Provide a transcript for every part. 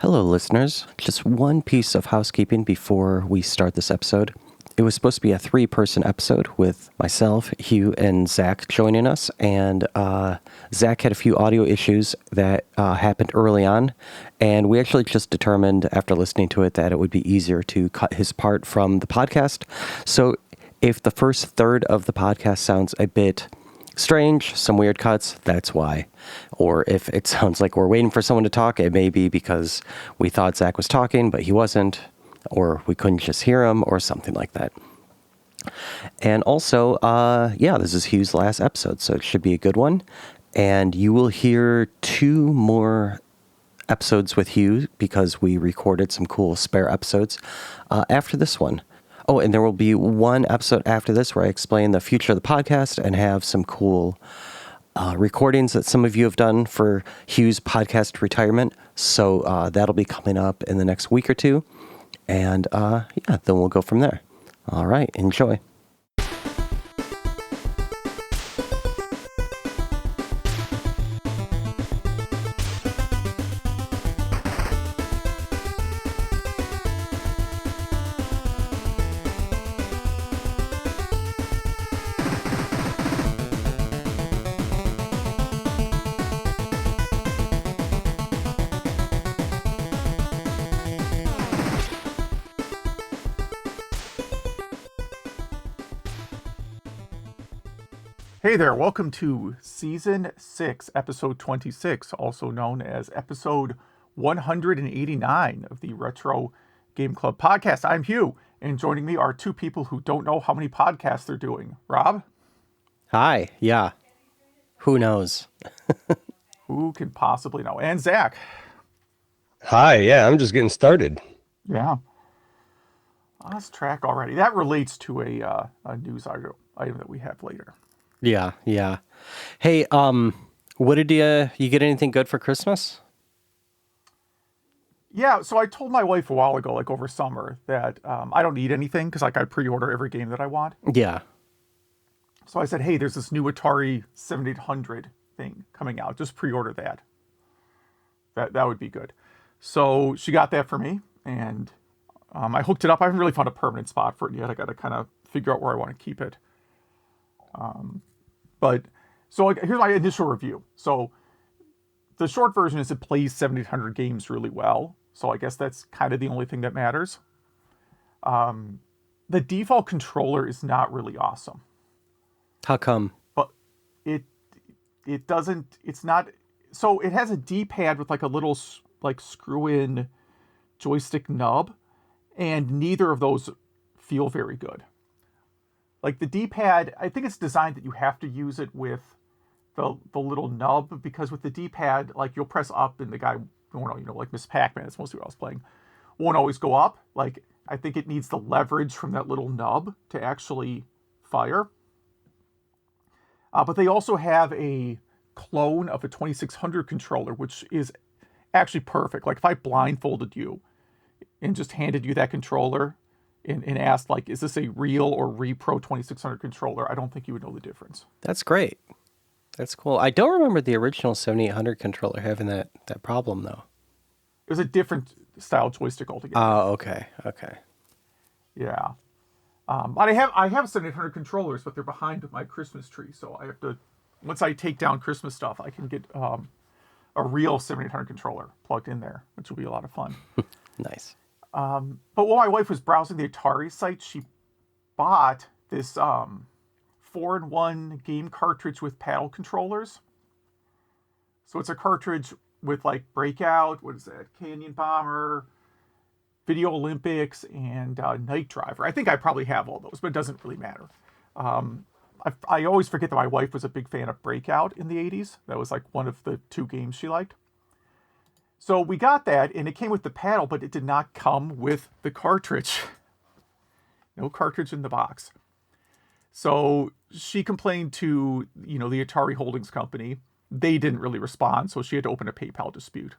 Hello, listeners. Just one piece of housekeeping before we start this episode. It was supposed to be a 3-person episode with myself, Hugh, and Zach joining us. And Zach had a few audio issues that happened early on. And we actually just determined after listening to it that it would be easier to cut his part from the podcast. So if the first third of the podcast sounds a bit strange, some weird cuts, that's why. Or if it sounds like we're waiting for someone to talk, it may be because we thought Zach was talking, but he wasn't, or we couldn't just hear him, or something like that. And also, this is Hugh's last episode, so it should be a good one. And you will hear 2 more episodes with Hugh because we recorded some cool spare episodes after this one. Oh, and there will be one episode after this where I explain the future of the podcast and have some cool recordings that some of you have done for Hugh's podcast retirement. So that'll be coming up in the next week or 2. And then we'll go from there. All right, enjoy. Hey there, welcome to Season 6, Episode 26, also known as Episode 189 of the Retro Game Club podcast. I'm Hugh, and joining me are 2 people who don't know how many podcasts they're doing. Rob? Hi, yeah. Who knows? Who can possibly know? And Zach? Hi, yeah, I'm just getting started. Yeah. Lost track already. That relates to a news item that we have later. Yeah. Hey, what did you get anything good for Christmas? Yeah, so I told my wife a while ago, like over summer, that I don't need anything because I pre-order every game that I want. Yeah. So I said, hey, there's this new Atari 7800 thing coming out. Just pre-order that. That would be good. So she got that for me, and I hooked it up. I haven't really found a permanent spot for it yet. I got to kind of figure out where I want to keep it. Here's my initial review. So the short version is it plays 7800 games really well. So I guess that's kind of the only thing that matters. The default controller is not really awesome. How come? But it doesn't, it's not, so it has a D-pad with like a little like screw-in joystick nub, and neither of those feel very good. Like the D-pad, I think it's designed that you have to use it with the little nub, because with the D-pad, like you'll press up and the guy, like Miss Pac-Man, that's mostly what I was playing, won't always go up. Like I think it needs the leverage from that little nub to actually fire. But they also have a clone of a 2600 controller, which is actually perfect. Like if I blindfolded you and just handed you that controller and asked, like, is this a real or repro 2600 controller, I don't think you would know the difference. That's great. That's cool. I don't remember the original 7800 controller having that problem, though. It was a different style joystick altogether. Oh, okay. Yeah. But I have 7800 controllers, but they're behind my Christmas tree, so I have to, once I take down Christmas stuff, I can get a real 7800 controller plugged in there, which will be a lot of fun. Nice. But while my wife was browsing the Atari site, she bought this 4-in-1 game cartridge with paddle controllers. So it's a cartridge with like Breakout, what is that, Canyon Bomber, Video Olympics, and Night Driver. I think I probably have all those, but it doesn't really matter. I always forget that my wife was a big fan of Breakout in the 80s. That was like one of the 2 games she liked. So we got that, and it came with the paddle, but it did not come with the cartridge. No cartridge in the box. So she complained to, the Atari Holdings Company. They didn't really respond, so she had to open a PayPal dispute.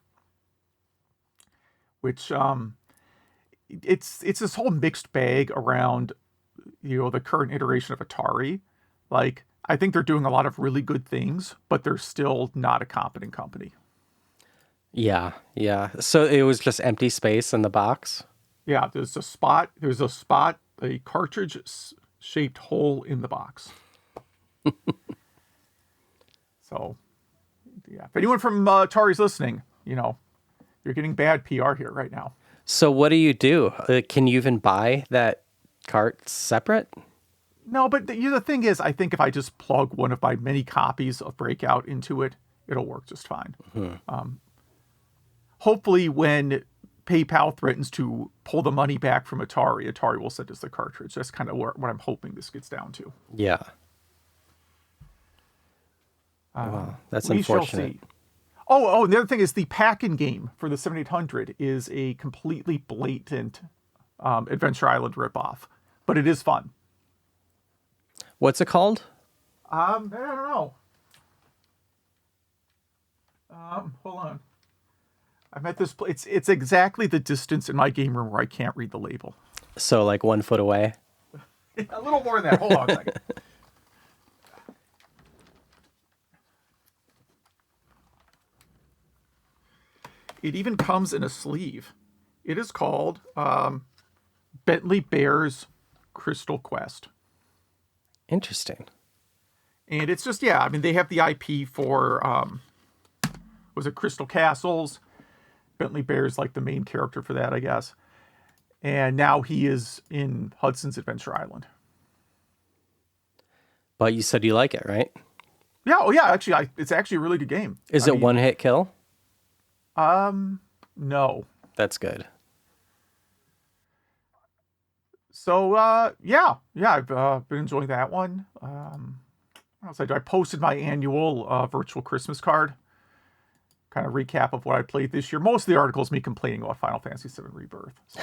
Which, it's this whole mixed bag around, the current iteration of Atari. Like, I think they're doing a lot of really good things, but they're still not a competent company. Yeah, yeah. So it was just empty space in the box. Yeah, there's a spot, a cartridge-shaped hole in the box. So, yeah. If anyone from Atari's listening, you're getting bad PR here right now. So what do you do? Can you even buy that cart separate? No, but the thing is, I think if I just plug one of my many copies of Breakout into it, it'll work just fine. Hopefully, when PayPal threatens to pull the money back from Atari will send us the cartridge. That's kind of what I'm hoping this gets down to. Yeah. Wow, that's We shall unfortunate. see. Oh, and the other thing is the pack-in game for the 7800 is a completely blatant Adventure Island ripoff, but it is fun. What's it called? I don't know. Hold on. I'm at this place. It's exactly the distance in my game room where I can't read the label. So like 1 foot away. A little more than that. Hold on a second. It even comes in a sleeve. It is called Bentley Bears Crystal Quest. Interesting. And it's just, yeah, I mean, they have the IP for, was it Crystal Castles? Bentley Bear's like the main character for that, I guess. And now he is in Hudson's Adventure Island. But you said you like it, right? Yeah, oh yeah, actually, it's actually a really good game. Is it one hit kill? No. That's good. So, yeah, I've been enjoying that one. What else I do? I posted my annual virtual Christmas card. Kind of recap of what I played this year. Most of the articles me complaining about Final Fantasy VII Rebirth. So.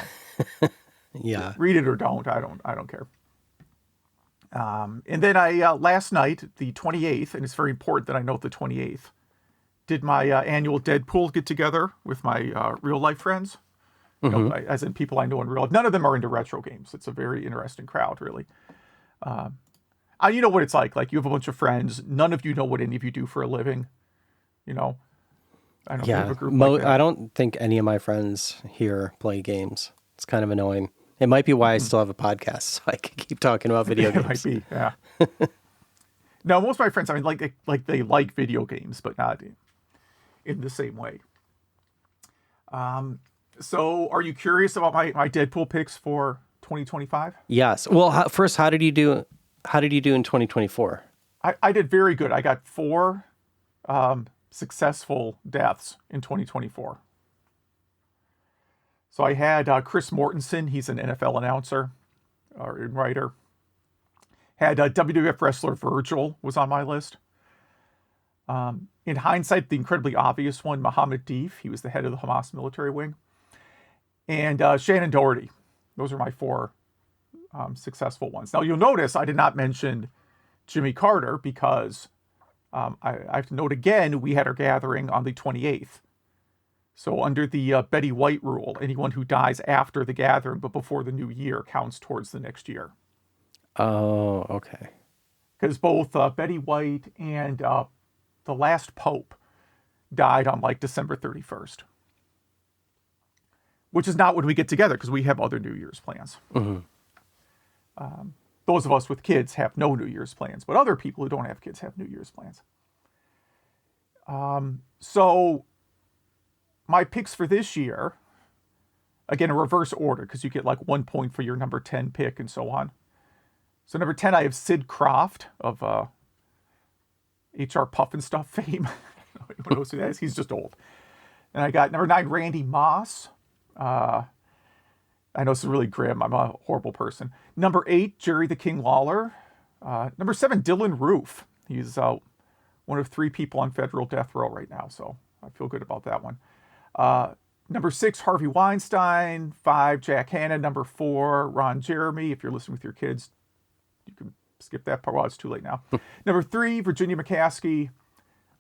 Yeah. Read it or don't. I don't care. And then I last night, the 28th, and it's very important that I note the 28th, did my annual Deadpool get together with my real life friends. You know, as in people I know in real life. None of them are into retro games. It's a very interesting crowd, really. You know what it's like. Like, you have a bunch of friends. None of you know what any of you do for a living. I don't know if you have a group like that. I don't think any of my friends here play games. It's kind of annoying. It might be why I still have a podcast, so I can keep talking about video games. It might be, yeah. No, most of my friends, I mean, they like video games, but not in the same way. So, are you curious about my Deadpool picks for 2025? Yes. Well, first, how did you do? How did you do in 2024? I did very good. I got 4 successful deaths in 2024. So I had Chris Mortensen. He's an NFL announcer or writer. Had WWF wrestler Virgil was on my list. In hindsight, the incredibly obvious one, Mohammed Deef. He was the head of the Hamas military wing. And Shannon Doherty. Those are my 4 successful ones. Now, you'll notice I did not mention Jimmy Carter because I have to note again, we had our gathering on the 28th. So under the Betty White rule, anyone who dies after the gathering but before the new year counts towards the next year. Oh, okay. Because both Betty White and the last Pope died on like December 31st. Which is not when we get together because we have other New Year's plans. Those of us with kids have no New Year's plans, but other people who don't have kids have New Year's plans. So my picks for this year, again, in reverse order, because you get like 1 point for your number 10 pick and so on. So number 10, I have Sid Croft of HR Puff and Stuff fame. Anyone knows who that is? He's just old. And I got number 9, Randy Moss. I know this is really grim. I'm a horrible person. Number 8, Jerry the King Lawler. Number 7, Dylan Roof. He's one of 3 people on federal death row right now, so I feel good about that one. Number 6, Harvey Weinstein. 5, Jack Hanna. Number 4, Ron Jeremy. If you're listening with your kids, you can skip that part. Well, it's too late now. Number 3, Virginia McCaskey.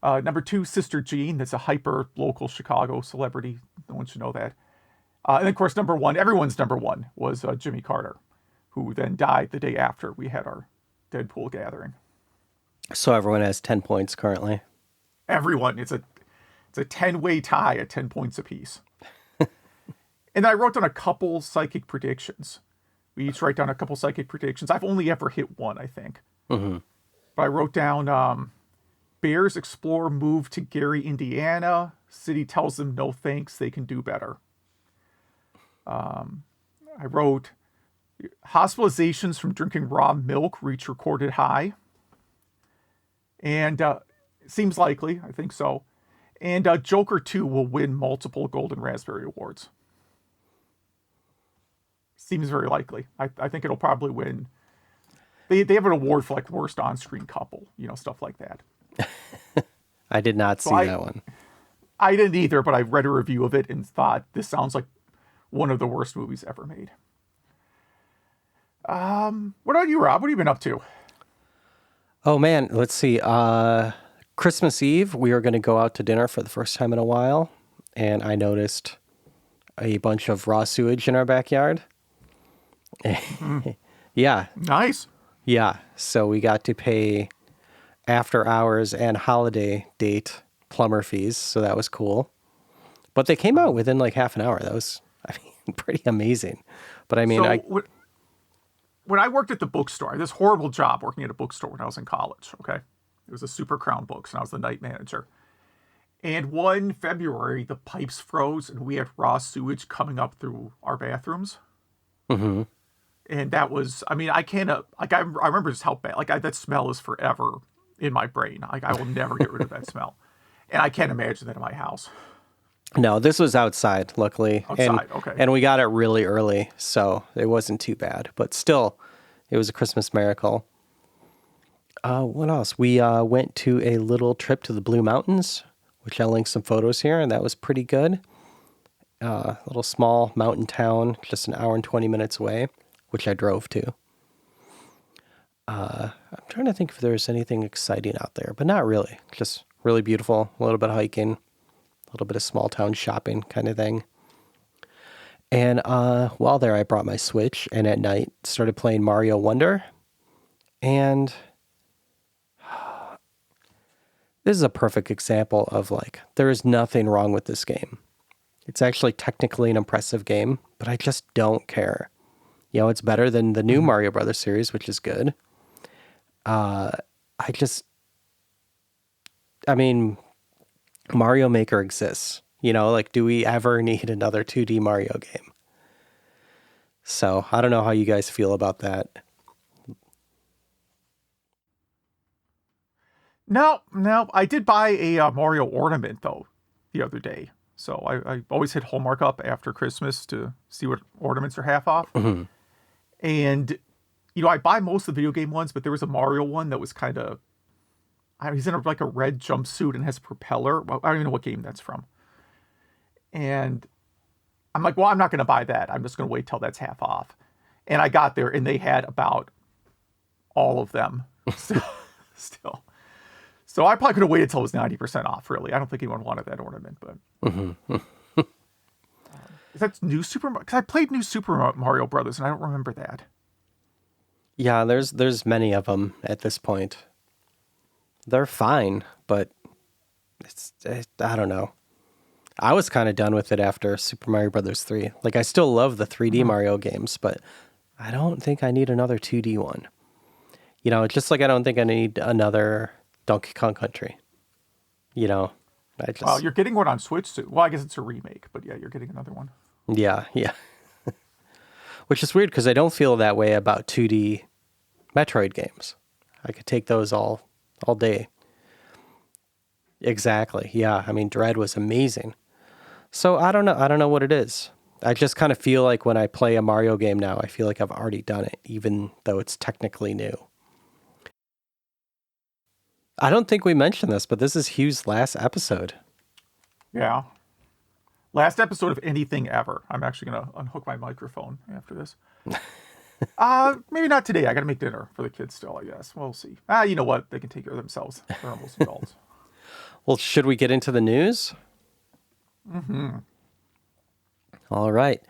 Number 2, Sister Jean. That's a hyper-local Chicago celebrity. No one should know that. And of course, number 1, everyone's number 1, was Jimmy Carter, who then died the day after we had our Deadpool gathering. So everyone has 10 points currently. Everyone. It's a 10-way tie at 10 points apiece. And I wrote down a couple psychic predictions. We each write down a couple psychic predictions. I've only ever hit one, I think. Mm-hmm. But I wrote down Bears explore move to Gary, Indiana. City tells them no thanks, they can do better. I wrote hospitalizations from drinking raw milk reach recorded high. And seems likely, I think so. And Joker 2 will win multiple Golden Raspberry Awards. Seems very likely. I think it'll probably win. They have an award for like worst on-screen couple, stuff like that. I did not see that one. I didn't either, but I read a review of it and thought this sounds like one of the worst movies ever made. What about you, Rob? What have you been up to? Oh man, let's see. Christmas Eve, we were going to go out to dinner for the first time in a while, and I noticed a bunch of raw sewage in our backyard. Yeah. Nice. Yeah. So we got to pay after hours and holiday date plumber fees. So that was cool. But they came out within like half an hour. That was, pretty amazing. But I mean, when I worked at the bookstore, I had this horrible job working at a bookstore when I was in college. Okay. It was a Super Crown Books, and I was the night manager. And one February, the pipes froze, and we had raw sewage coming up through our bathrooms. Mm-hmm. And that was, I remember just how bad, that smell is forever in my brain. I will never get rid of that smell. And I can't imagine that in my house. No, this was outside, luckily. Outside, okay. And we got it really early, so it wasn't too bad. But still, it was a Christmas miracle. What else? We went to a little trip to the Blue Mountains, which I'll link some photos here, and that was pretty good. A little small mountain town, just an hour and 20 minutes away, which I drove to. I'm trying to think if there's anything exciting out there, but not really. Just really beautiful, a little bit of hiking, a little bit of small town shopping kind of thing. And while there, I brought my Switch, and at night started playing Mario Wonder. And this is a perfect example of there is nothing wrong with this game. It's actually technically an impressive game, but I just don't care. It's better than the new Mario Brothers series, which is good. Mario Maker exists. Do we ever need another 2D Mario game? So I don't know how you guys feel about that. No. I did buy a Mario ornament, though, the other day. So I always hit Hallmark up after Christmas to see what ornaments are half off. Mm-hmm. And, I buy most of the video game ones, but there was a Mario one that was kind of, he's in a red jumpsuit and has a propeller. Well, I don't even know what game that's from. And I'm like, well, I'm not going to buy that. I'm just going to wait till that's half off. And I got there and they had about all of them still. So I probably could have waited till it was 90% off, really. I don't think anyone wanted that ornament, but... Mm-hmm. Is that new Super Mario? Because I played New Super Mario Brothers, and I don't remember that. Yeah, there's many of them at this point. They're fine, but I don't know. I was kind of done with it after Super Mario Brothers 3. I still love the 3D Mario games, but I don't think I need another 2D one. Just like I don't think I need another Donkey Kong Country. Well, you're getting one on Switch soon. Well, I guess it's a remake, but yeah, you're getting another one. Yeah. Which is weird because I don't feel that way about 2D Metroid games. I could take those all day. Exactly. Yeah. Dread was amazing. So I don't know what it is. I just kind of feel like when I play a Mario game now, I feel like I've already done it, even though it's technically new. I don't think we mentioned this, but this is Hugh's last episode. Yeah. Last episode of anything ever. I'm actually going to unhook my microphone after this. Maybe not today. I got to make dinner for the kids still, I guess. We'll see. You know what? They can take care of themselves. They're almost adults. Well, should we get into the news? Mm-hmm. All right.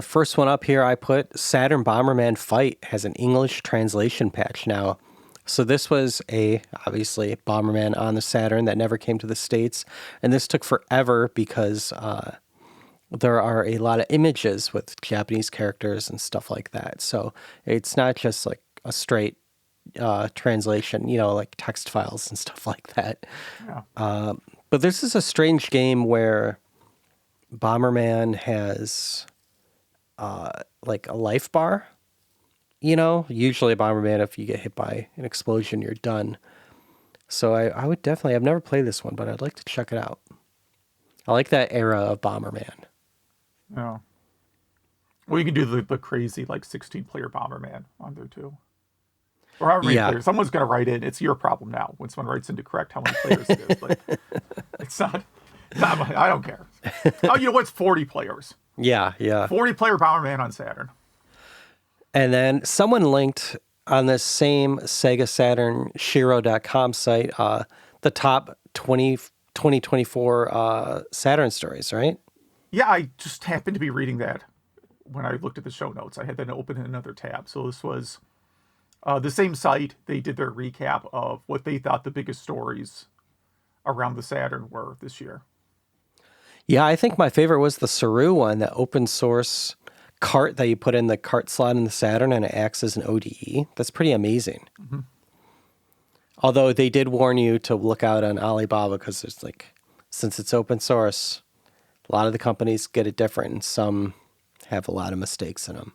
First one up here, I put Saturn Bomberman Fight has an English translation patch now. So this was obviously Bomberman on the Saturn that never came to the States. And this took forever because there are a lot of images with Japanese characters and stuff like that. So it's not just like a straight translation, like text files and stuff like that. Yeah. But this is a strange game where Bomberman has like a life bar. Usually a Bomberman, if you get hit by an explosion, you're done. So I would definitely, I've never played this one, but I'd like to check it out. I like that era of Bomberman. Yeah. Well, you can do the crazy, like, 16-player Bomberman on there, too. Or however many players. Someone's going to write in. It's your problem now when someone writes in to correct how many players it is. Like, it's not I don't care. Oh, you know what's 40 players? Yeah. 40-player Bomberman on Saturn. And then someone linked on this same Sega Saturn Shiro.com site the top 2024 Saturn stories, right? Yeah, I just happened to be reading that when I looked at the show notes. I had then opened another tab. So this was the same site. They did their recap of what they thought the biggest stories around the Saturn were this year. Yeah, I think my favorite was the Saru one, the open source cart that you put in the cart slot in the Saturn and it acts as an ODE. That's pretty amazing. Mm-hmm. Although they did warn you to look out on Alibaba because it's like, since it's open source, a lot of the companies get it different and some have a lot of mistakes in them.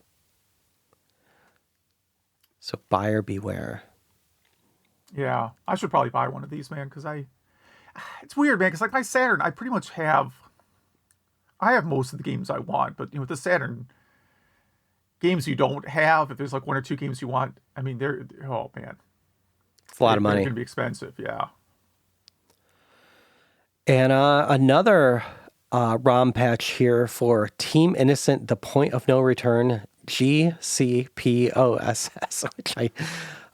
So buyer beware. Yeah, I should probably buy one of these, man, because it's weird, man, because like my Saturn, I pretty much have most of the games I want, but with the Saturn, games you don't have, if there's like one or two games you want, I mean, oh man. It's a lot of money. They're going to be expensive, yeah. And another ROM patch here for Team Innocent, The Point of No Return, GCPOSS, which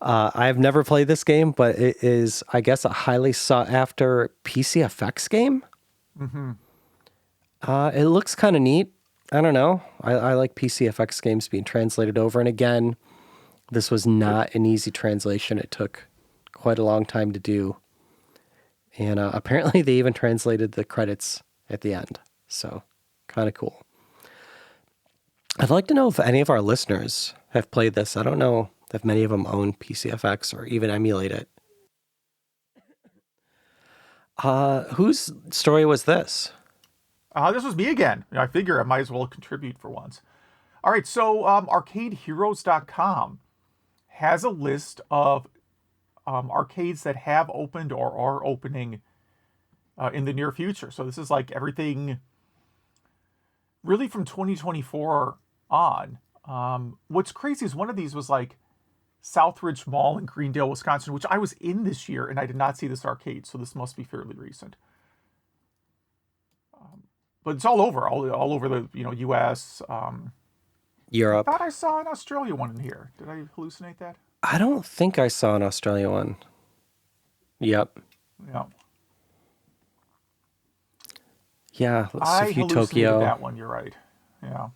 I have never played this game, but it is, I guess, a highly sought after PC-FX game. Mm-hmm. It looks kind of neat. I don't know. I like PC-FX games being translated over. And again, this was not an easy translation. It took quite a long time to do. And apparently they even translated the credits at the end. So kind of cool. I'd like to know if any of our listeners have played this. I don't know if many of them own PC-FX or even emulate it. Whose story was this? This was me again. I figure I might as well contribute for once. All right, so ArcadeHeroes.com has a list of arcades that have opened or are opening in the near future. So this is like everything really from 2024 on. What's crazy is one of these was like Southridge Mall in Greendale, Wisconsin, which I was in this year, and I did not see this arcade, so this must be fairly recent. But it's all over the U.S. Europe. I thought I saw an Australia one in here. Did I hallucinate that? I don't think I saw an Australia one. Yep. Yeah. Yeah, let's see I a few hallucinated Tokyo. that one. You're right. Yeah.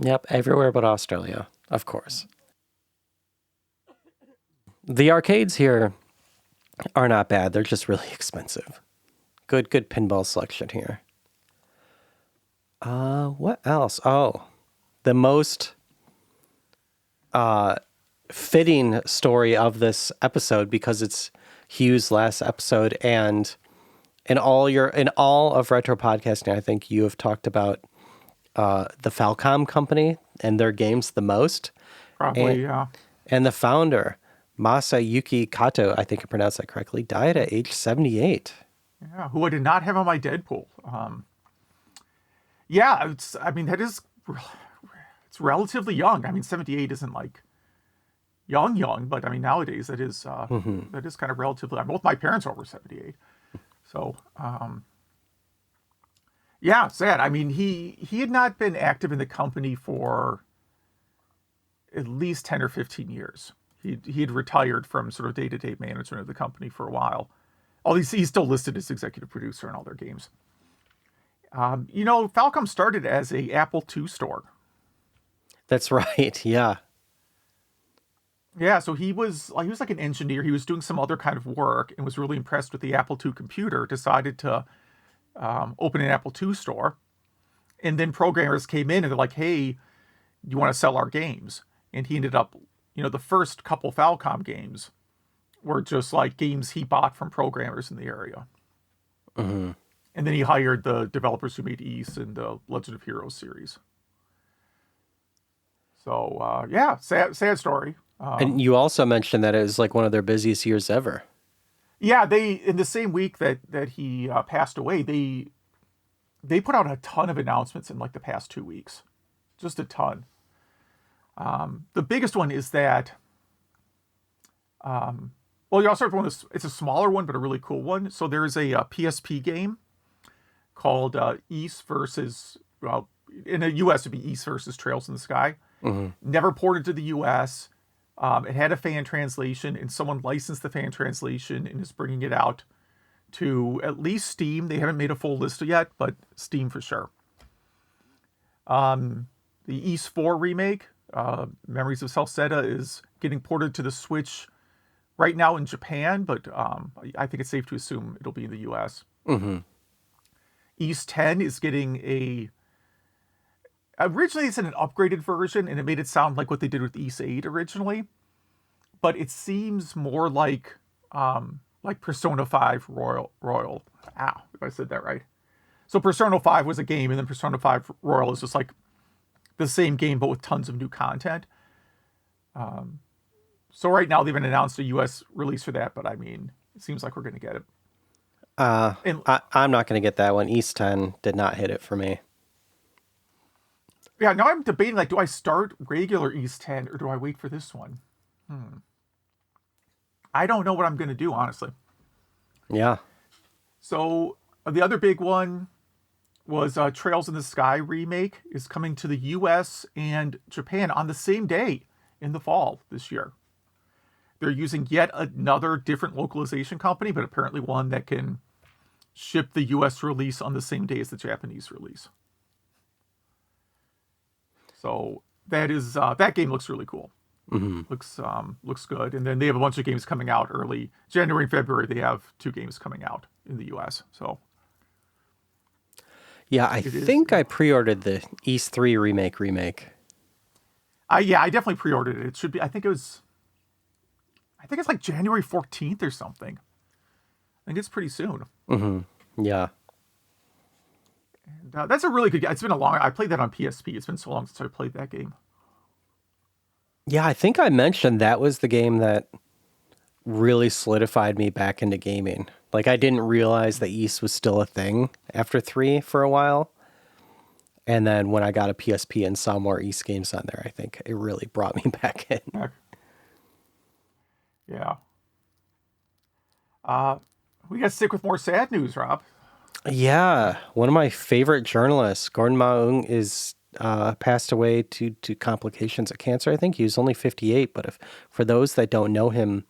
Yep, everywhere but Australia, of course. The arcades here are not bad. They're just really expensive. Good pinball selection here. What else? Oh, the most fitting story of this episode, because it's Hugh's last episode, and in all of retro podcasting, I think you have talked about the Falcom company and their games the most. Probably, yeah. And the founder, Masayuki Kato, I think I pronounced that correctly, died at age 78. Yeah, who I did not have on my Deadpool. Yeah, it's relatively young. I mean, 78 isn't like young, but I mean, nowadays that is that is kind of relatively. Both my parents are over 78. So, yeah, sad. I mean, he had not been active in the company for at least 10 or 15 years. He had retired from sort of day-to-day management of the company for a while. He's still listed as executive producer in all their games. Falcom started as a Apple II store. That's right, yeah. Yeah, so he was like an engineer. He was doing some other kind of work and was really impressed with the Apple II computer. Decided to open an Apple II store, and then programmers came in and they're like, "Hey, you want to sell our games?" And he ended up, the first couple Falcom games were just like games he bought from programmers in the area. Mm-hmm. And then he hired the developers who made Ys and the Legend of Heroes series. So yeah, sad story. And you also mentioned that it was like one of their busiest years ever. Yeah, they in the same week that he passed away, they put out a ton of announcements in like the past 2 weeks, just a ton. The biggest one is that, well, you also have one. It's a smaller one, but a really cool one. So there's a PSP game called Ys versus, well, in the U.S. it'd be Ys versus Trails in the Sky. Mm-hmm. Never ported to the U.S. It had a fan translation, and someone licensed the fan translation and is bringing it out to at least Steam. They haven't made a full list yet, but Steam for sure. The Ys 4 remake, Memories of Celceta, is getting ported to the Switch right now in Japan, but I think it's safe to assume it'll be in the U.S. Mm-hmm. Ys 10 is getting originally it's in an upgraded version, and it made it sound like what they did with Ys 8 originally, but it seems more like Persona 5 Royal. Ow, if I said that right. So Persona 5 was a game, and then Persona 5 Royal is just like the same game, but with tons of new content. So right now they've announced a U.S. release for that, but I mean, it seems like we're going to get it. I'm not going to get that one. Ys 10 did not hit it for me. Yeah, now I'm debating, like, do I start regular Ys 10 or do I wait for this one? I don't know what I'm going to do, honestly. Yeah. So the other big one was Trails in the Sky remake is coming to the U.S. and Japan on the same day in the fall this year. They're using yet another different localization company, but apparently one that can ship the U.S. release on the same day as the Japanese release. So that game looks really cool. Mm-hmm. Looks good. And then they have a bunch of games coming out early January and February. They have 2 games coming out in the U.S. So yeah, I think I pre-ordered the Ys 3 remake. I definitely pre-ordered it. It should be. I think it's like January 14th or something. I think it's pretty soon. Mm-hmm. Yeah. And that's a really good game. It's been a long. I played that on PSP. It's been so long since I played that game. Yeah, I think I mentioned that was the game that really solidified me back into gaming. Like, I didn't realize that Ys was still a thing after 3 for a while. And then when I got a PSP and saw more Ys games on there, I think it really brought me back in. Yeah. We got to stick with more sad news, Rob. Yeah, one of my favorite journalists, Gordon Mah Ung, is passed away to complications of cancer. I think he was only 58, but for those that don't know him,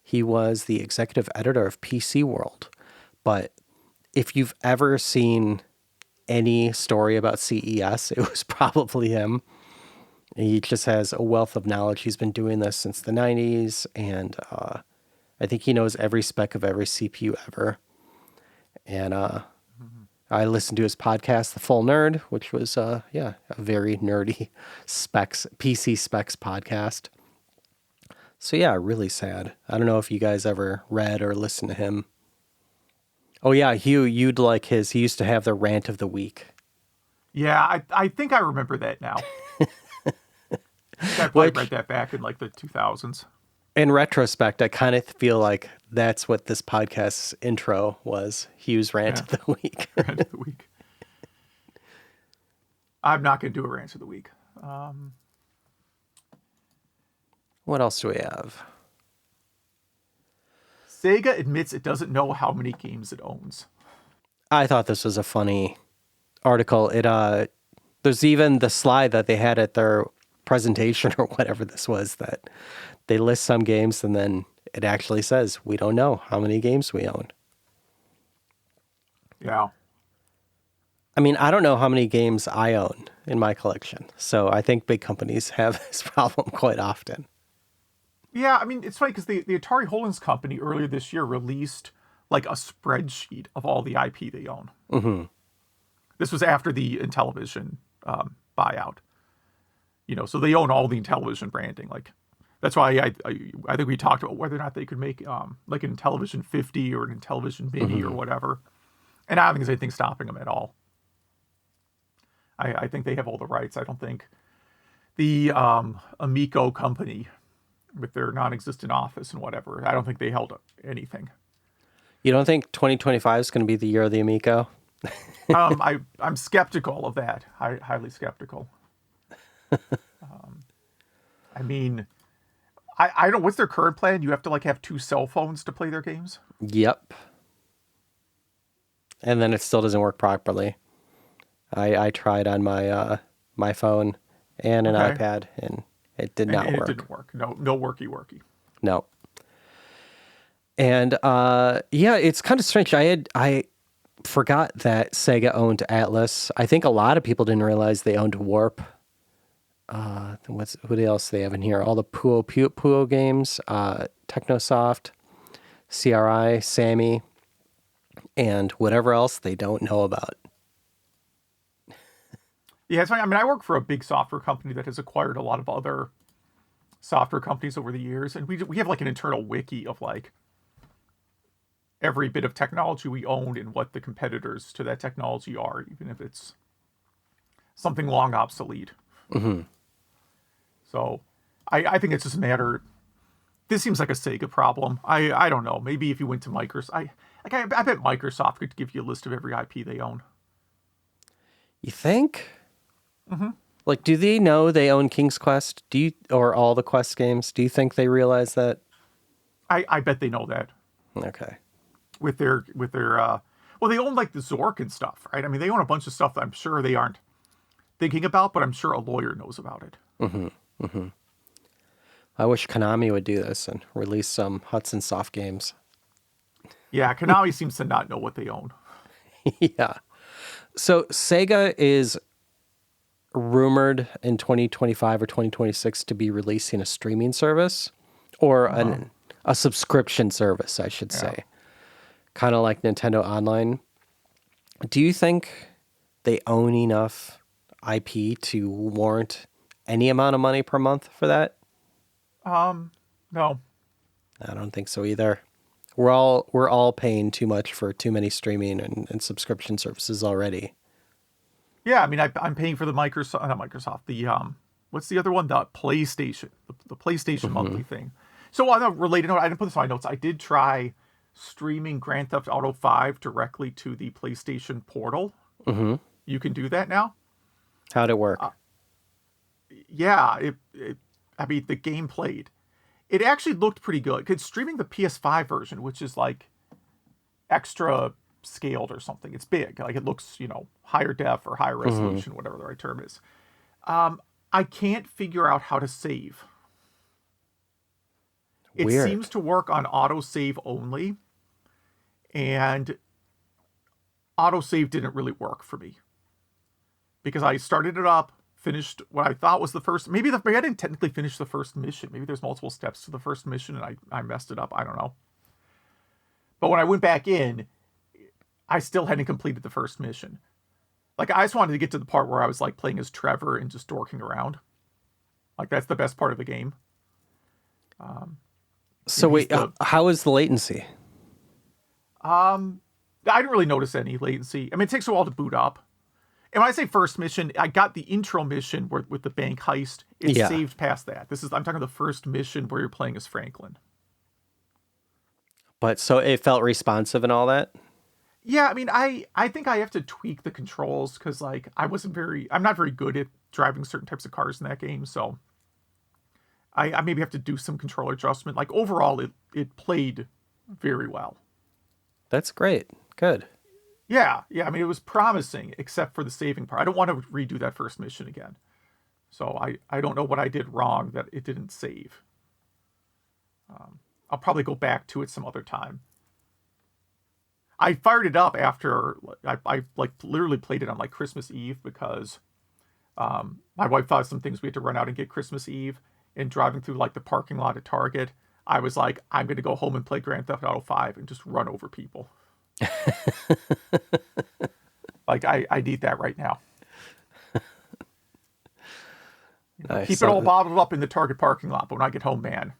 he was the executive editor of PCWorld. But if you've ever seen any story about CES, it was probably him. He just has a wealth of knowledge. He's been doing this since the 90s, and I think he knows every spec of every CPU ever. And I listened to his podcast, The Full Nerd, which was a very nerdy PC specs podcast. So yeah, really sad. I don't know if you guys ever read or listened to him. Oh yeah, Hugh, you'd like his. He used to have the rant of the week. Yeah, I think I remember that now. I probably read that back in like the 2000s. In retrospect, I kind of feel like that's what this podcast's intro was. Hugh's rant of the week. Rant of the week. I'm not going to do a rant of the week. What else do we have? Sega admits it doesn't know how many games it owns. I thought this was a funny article. There's even the slide that they had at their presentation or whatever this was, that they list some games and then it actually says, we don't know how many games we own. Yeah. I mean, I don't know how many games I own in my collection. So I think big companies have this problem quite often. Yeah, I mean, it's funny because the Atari Holdings Company earlier this year released like a spreadsheet of all the IP they own. Mm-hmm. This was after the Intellivision buyout. So they own all the Intellivision branding. Like, that's why I think we talked about whether or not they could make like an Intellivision 50 or an Intellivision Mini or whatever. And I don't think there's anything stopping them at all. I think they have all the rights. I don't think the Amico company with their non-existent office and whatever, I don't think they held up anything. You don't think 2025 is going to be the year of the Amico? I'm skeptical of that. Highly skeptical. I mean, I don't. What's their current plan? You have to have 2 cell phones to play their games. Yep. And then it still doesn't work properly. I tried on my phone and an iPad, and it did not work. It didn't work. No worky. No. And yeah, it's kind of strange. I forgot that Sega owned Atlas. I think a lot of people didn't realize they owned Warp. What else do they have in here? All the Puyo games, Technosoft, CRI, Sammy, and whatever else they don't know about. Yeah, it's funny. I mean, I work for a big software company that has acquired a lot of other software companies over the years, and we have like an internal wiki of like every bit of technology we owned and what the competitors to that technology are, even if it's something long obsolete. Mm-hmm. So I think it's just a matter. This seems like a Sega problem. I don't know. Maybe if you went to Microsoft, I bet Microsoft could give you a list of every IP they own. You think? Mm-hmm. Like, do they know they own King's Quest? Or all the Quest games? Do you think they realize that? I bet they know that. Okay. With their well, they own like the Zork and stuff, right? I mean, they own a bunch of stuff that I'm sure they aren't thinking about, but I'm sure a lawyer knows about it. Mm-hmm. Mm-hmm. I wish Konami would do this and release some Hudson Soft games. Yeah, Konami seems to not know what they own. Yeah. So Sega is rumored in 2025 or 2026 to be releasing a streaming service or a subscription service, I should say. Kind of like Nintendo Online. Do you think they own enough IP to warrant any amount of money per month for that? No. I don't think so either. We're all paying too much for too many streaming and subscription services already. Yeah, I mean, I'm paying for the not Microsoft, the what's the other one? The PlayStation, the PlayStation monthly thing. So on a related note, I didn't put this on my notes. I did try streaming Grand Theft Auto 5 directly to the PlayStation portal. Mm-hmm. You can do that now. How'd it work? Yeah, I mean, the game played. It actually looked pretty good. It's streaming the PS5 version, which is like extra scaled or something. It's big. Like it looks, higher def or higher resolution, whatever the right term is. I can't figure out how to save. It Weird. seems to work on autosave only. And autosave didn't really work for me. Because I started it up, finished what I thought was the first. Maybe I didn't technically finish the first mission. Maybe there's multiple steps to the first mission and I messed it up. I don't know. But when I went back in, I still hadn't completed the first mission. Like, I just wanted to get to the part where I was like playing as Trevor and just dorking around. Like, that's the best part of the game. So wait, how is the latency? I didn't really notice any latency. I mean, it takes a while to boot up. And when I say first mission, I got the intro mission with the bank heist. It saved past that. I'm talking the first mission where you're playing as Franklin. But so it felt responsive and all that? Yeah, I mean, I think I have to tweak the controls because, like, I'm not very good at driving certain types of cars in that game, so I maybe have to do some controller adjustment. Like, overall, it played very well. That's great. Good. Yeah, I mean, it was promising, except for the saving part. I don't want to redo that first mission again. So I don't know what I did wrong that it didn't save. I'll probably go back to it some other time. I fired it up after I like literally played it on like Christmas Eve because my wife thought some things we had to run out and get Christmas Eve, and driving through like the parking lot at Target, I was like, I'm going to go home and play Grand Theft Auto 5 and just run over people. Like, I need that right now. Nice. Keep it all bottled up in the Target parking lot, but when I get home, man,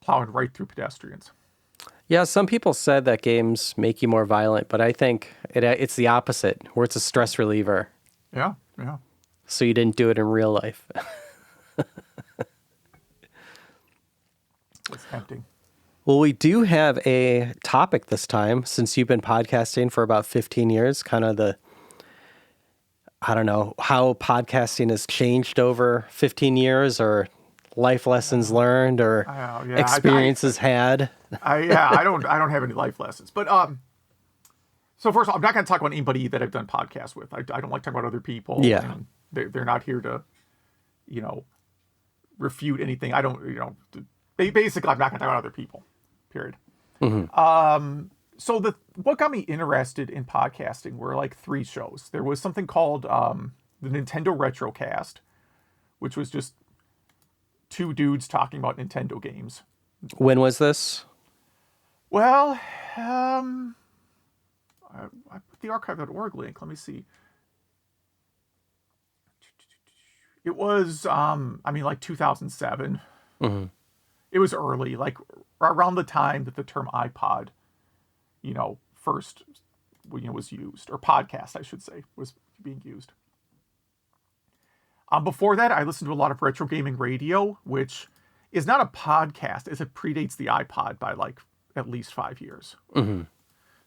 plowing right through pedestrians. Yeah, some people said that games make you more violent, but I think it's the opposite, where it's a stress reliever. Yeah. So you didn't do it in real life. It's tempting. Well, we do have a topic this time, since you've been podcasting for about 15 years, kind of I don't know, how podcasting has changed over 15 years, or life lessons learned, or experiences had. I don't have any life lessons. But so first of all, I'm not going to talk about anybody that I've done podcasts with. I don't like talking about other people. Yeah. And they're not here to, refute anything. I don't, basically I'm not going to talk about other people, period. Mm-hmm. So what got me interested in podcasting were like 3 shows. There was something called the Nintendo Retrocast, which was just 2 dudes talking about Nintendo games. When was this? Well, I put the archive.org link. Let me see. It was, like 2007. Mm-hmm. It was early, like around the time that the term iPod, first, was used, or podcast, I should say, was being used. Before that, I listened to a lot of retro gaming radio, which is not a podcast, as it predates the iPod by like at least 5 years. Mm-hmm.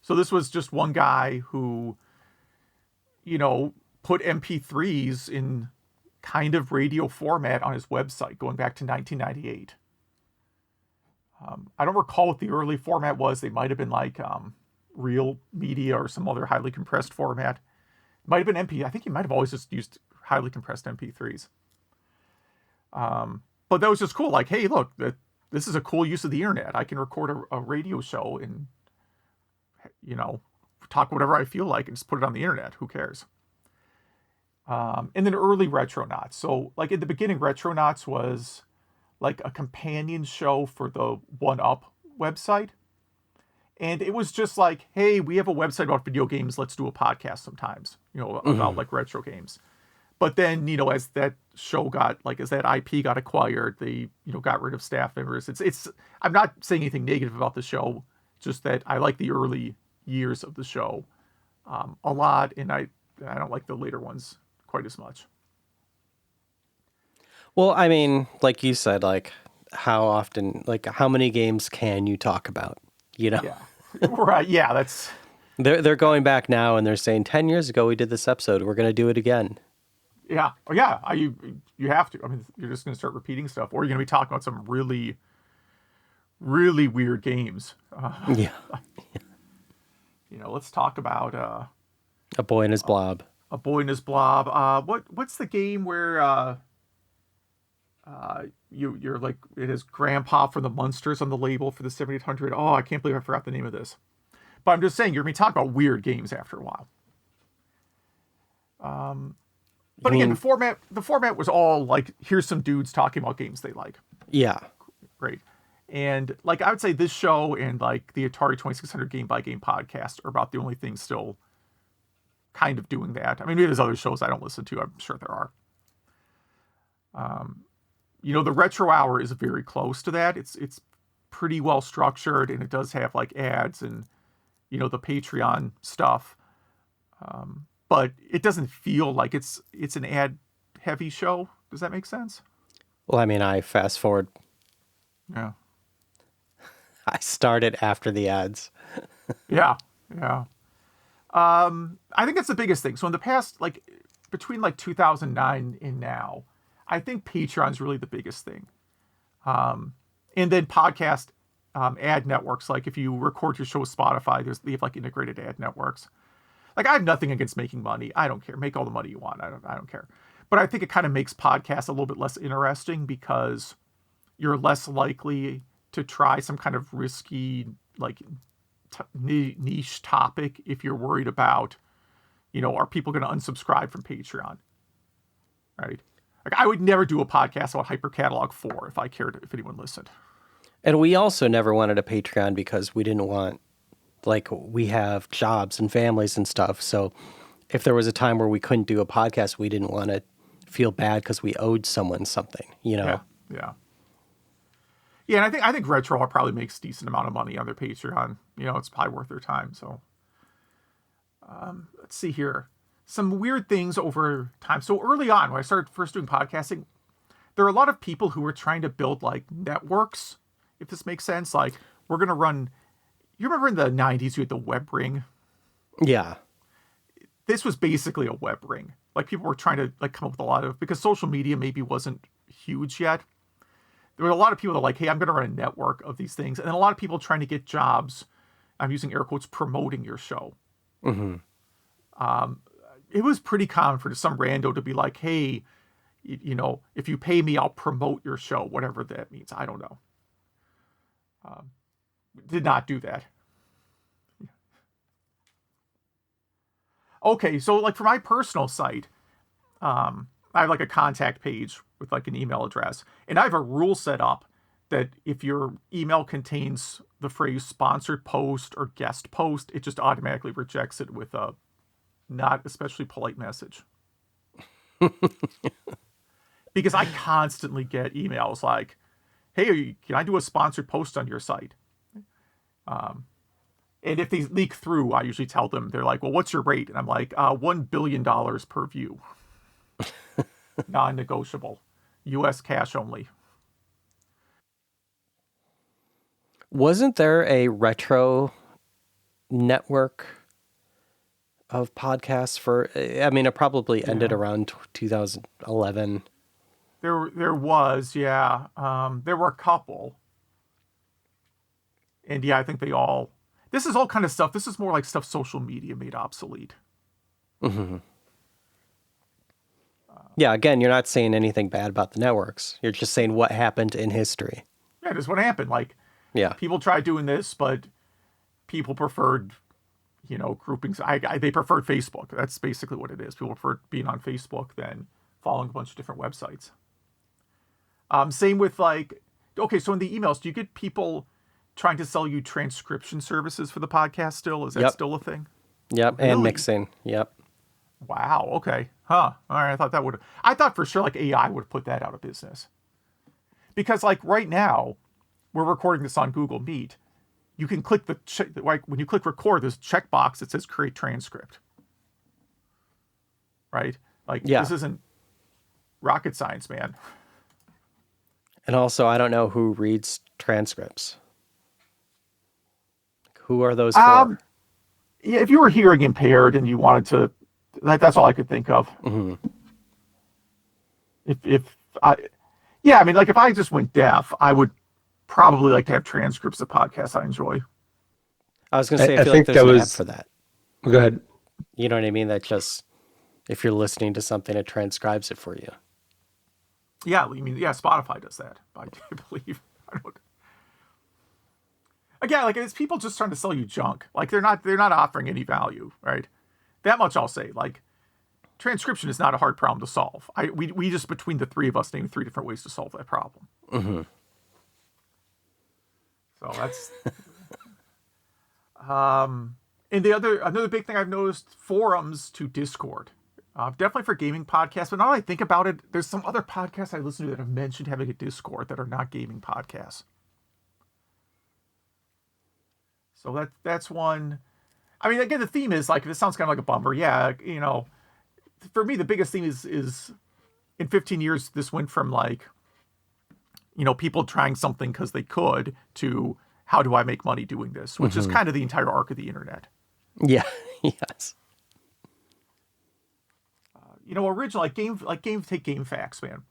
So this was just one guy who, put MP3s in kind of radio format on his website going back to 1998. I don't recall what the early format was. They might have been like Real Media or some other highly compressed format. It might have been MP. I think he might have always just used highly compressed MP3s. But that was just cool. Like, hey, look, this is a cool use of the internet. I can record a radio show and, talk whatever I feel like and just put it on the internet. Who cares? And then early Retronauts. So, like, in the beginning, Retronauts was like a companion show for the 1UP website. And it was just like, hey, we have a website about video games. Let's do a podcast sometimes, about like retro games. But then, as that show as that IP got acquired, they, got rid of staff members. I'm not saying anything negative about the show, just that I like the early years of the show a lot. And I don't like the later ones quite as much. Well, I mean, like you said, like how often, like how many games can you talk about? Yeah, right. Yeah, that's. They're going back now and they're saying 10 years ago we did this episode. We're going to do it again. Yeah. Oh, yeah. You have to. I mean, you're just going to start repeating stuff, or you're going to be talking about some really, really weird games. Yeah. Let's talk about A Boy and His Blob. A Boy and His Blob. What's the game where you're like, it has Grandpa from the Munsters on the label for the 7800. Oh, I can't believe I forgot the name of this. But I'm just saying, you're going to be talking about weird games after a while. But again, the format was all like, here's some dudes talking about games they like. Yeah. Great. And like, I would say this show and like the Atari 2600 Game by Game podcast are about the only things still kind of doing that. I mean, maybe there's other shows I don't listen to. I'm sure there are. The Retro Hour is very close to that. It's pretty well structured, and it does have like ads and, the Patreon stuff. But it doesn't feel like it's an ad heavy show. Does that make sense? Well, I mean, I fast forward. Yeah. I started after the ads. Yeah. I think that's the biggest thing. So in the past, like between like 2009 and now, I think Patreon's really the biggest thing. And then podcast ad networks. Like if you record your show with Spotify, they have like integrated ad networks. Like I have nothing against making money. I don't care. Make all the money you want. I don't care. But I think it kind of makes podcasts a little bit less interesting because you're less likely to try some kind of risky, like niche topic if you're worried about, are people going to unsubscribe from Patreon? Right. Like, I would never do a podcast about Hyper Catalog 4 if I cared if anyone listened. And we also never wanted a Patreon because we didn't want, like, we have jobs and families and stuff. So if there was a time where we couldn't do a podcast, we didn't want to feel bad because we owed someone something, you know? Yeah. Yeah, and I think Retro probably makes a decent amount of money on their Patreon. You know, it's probably worth their time. So let's see here. Some weird things over time. So early on, when I started first doing podcasting, there are a lot of people who were trying to build like networks, if this makes sense. Like, we're going to run, you remember in the 90s, you had the web ring? Yeah. This was basically a web ring. Like, people were trying to like come up with a lot of, because social media maybe wasn't huge yet. There were a lot of people that were like, hey, I'm going to run a network of these things. And then a lot of people trying to get jobs, I'm using air quotes, promoting your show. Mm-hmm. It was pretty common for some rando to be like, hey, you know, if you pay me, I'll promote your show, whatever that means. I don't know. Did not do that. Okay, so like for my personal site, I have like a contact page with like an email address. And I have a rule set up that if your email contains the phrase sponsored post or guest post, it just automatically rejects it with a not especially polite message. Because I constantly get emails like, hey, can I do a sponsored post on your site? And if they leak through, I usually tell them, they're like, well, what's your rate? And I'm like, $1 billion per view. Non-negotiable. U.S. cash only. Wasn't there a retro network of podcasts for, I mean, it probably ended around 2011. There was, yeah. There were a couple. And yeah, I think they all, this is all kind of stuff. This is more like stuff social media made obsolete. Mm-hmm. Yeah, again, you're not saying anything bad about the networks. You're just saying what happened in history. Yeah, this is what happened. Like, yeah, people tried doing this, but people preferred, you know, groupings. They preferred Facebook. That's basically what it is. People preferred being on Facebook than following a bunch of different websites. Same with like, okay, so in the emails, do you get people trying to sell you transcription services for the podcast still? Is that still a thing? Yep, Really? and mixing. Yep. Wow, okay. Huh. All right, I thought for sure like AI would have put that out of business. Because like right now, we're recording this on Google Meet. You can click like when you click record, there's a checkbox that says create transcript. Right? Like, this isn't rocket science, man. And also, I don't know who reads transcripts. Who are those for? Yeah, if you were hearing impaired and you wanted to, that's all I could think of. Mm-hmm. I mean, like if I just went deaf, I would probably like to have transcripts of podcasts I enjoy. I was going to say, I feel like there's an app for that. Go ahead. You know what I mean? That just, if you're listening to something, it transcribes it for you. Yeah, I mean, yeah, Spotify does that, I believe. Again, like it's people just trying to sell you junk. Like they're not offering any value, right? That much I'll say. Like, transcription is not a hard problem to solve. We just, between the three of us, named 3 different ways to solve that problem. Mm-hmm. So that's and another big thing I've noticed, forums to Discord. Definitely for gaming podcasts, but now that I think about it, there's some other podcasts I listen to that have mentioned having a Discord that are not gaming podcasts. So that's one. I mean, again, the theme is like, this sounds kind of like a bummer. Yeah, you know, for me, the biggest theme is in 15 years, this went from like, you know, people trying something because they could to how do I make money doing this, which is kind of the entire arc of the internet. Yeah. Yes. You know, originally, take GameFAQs, man.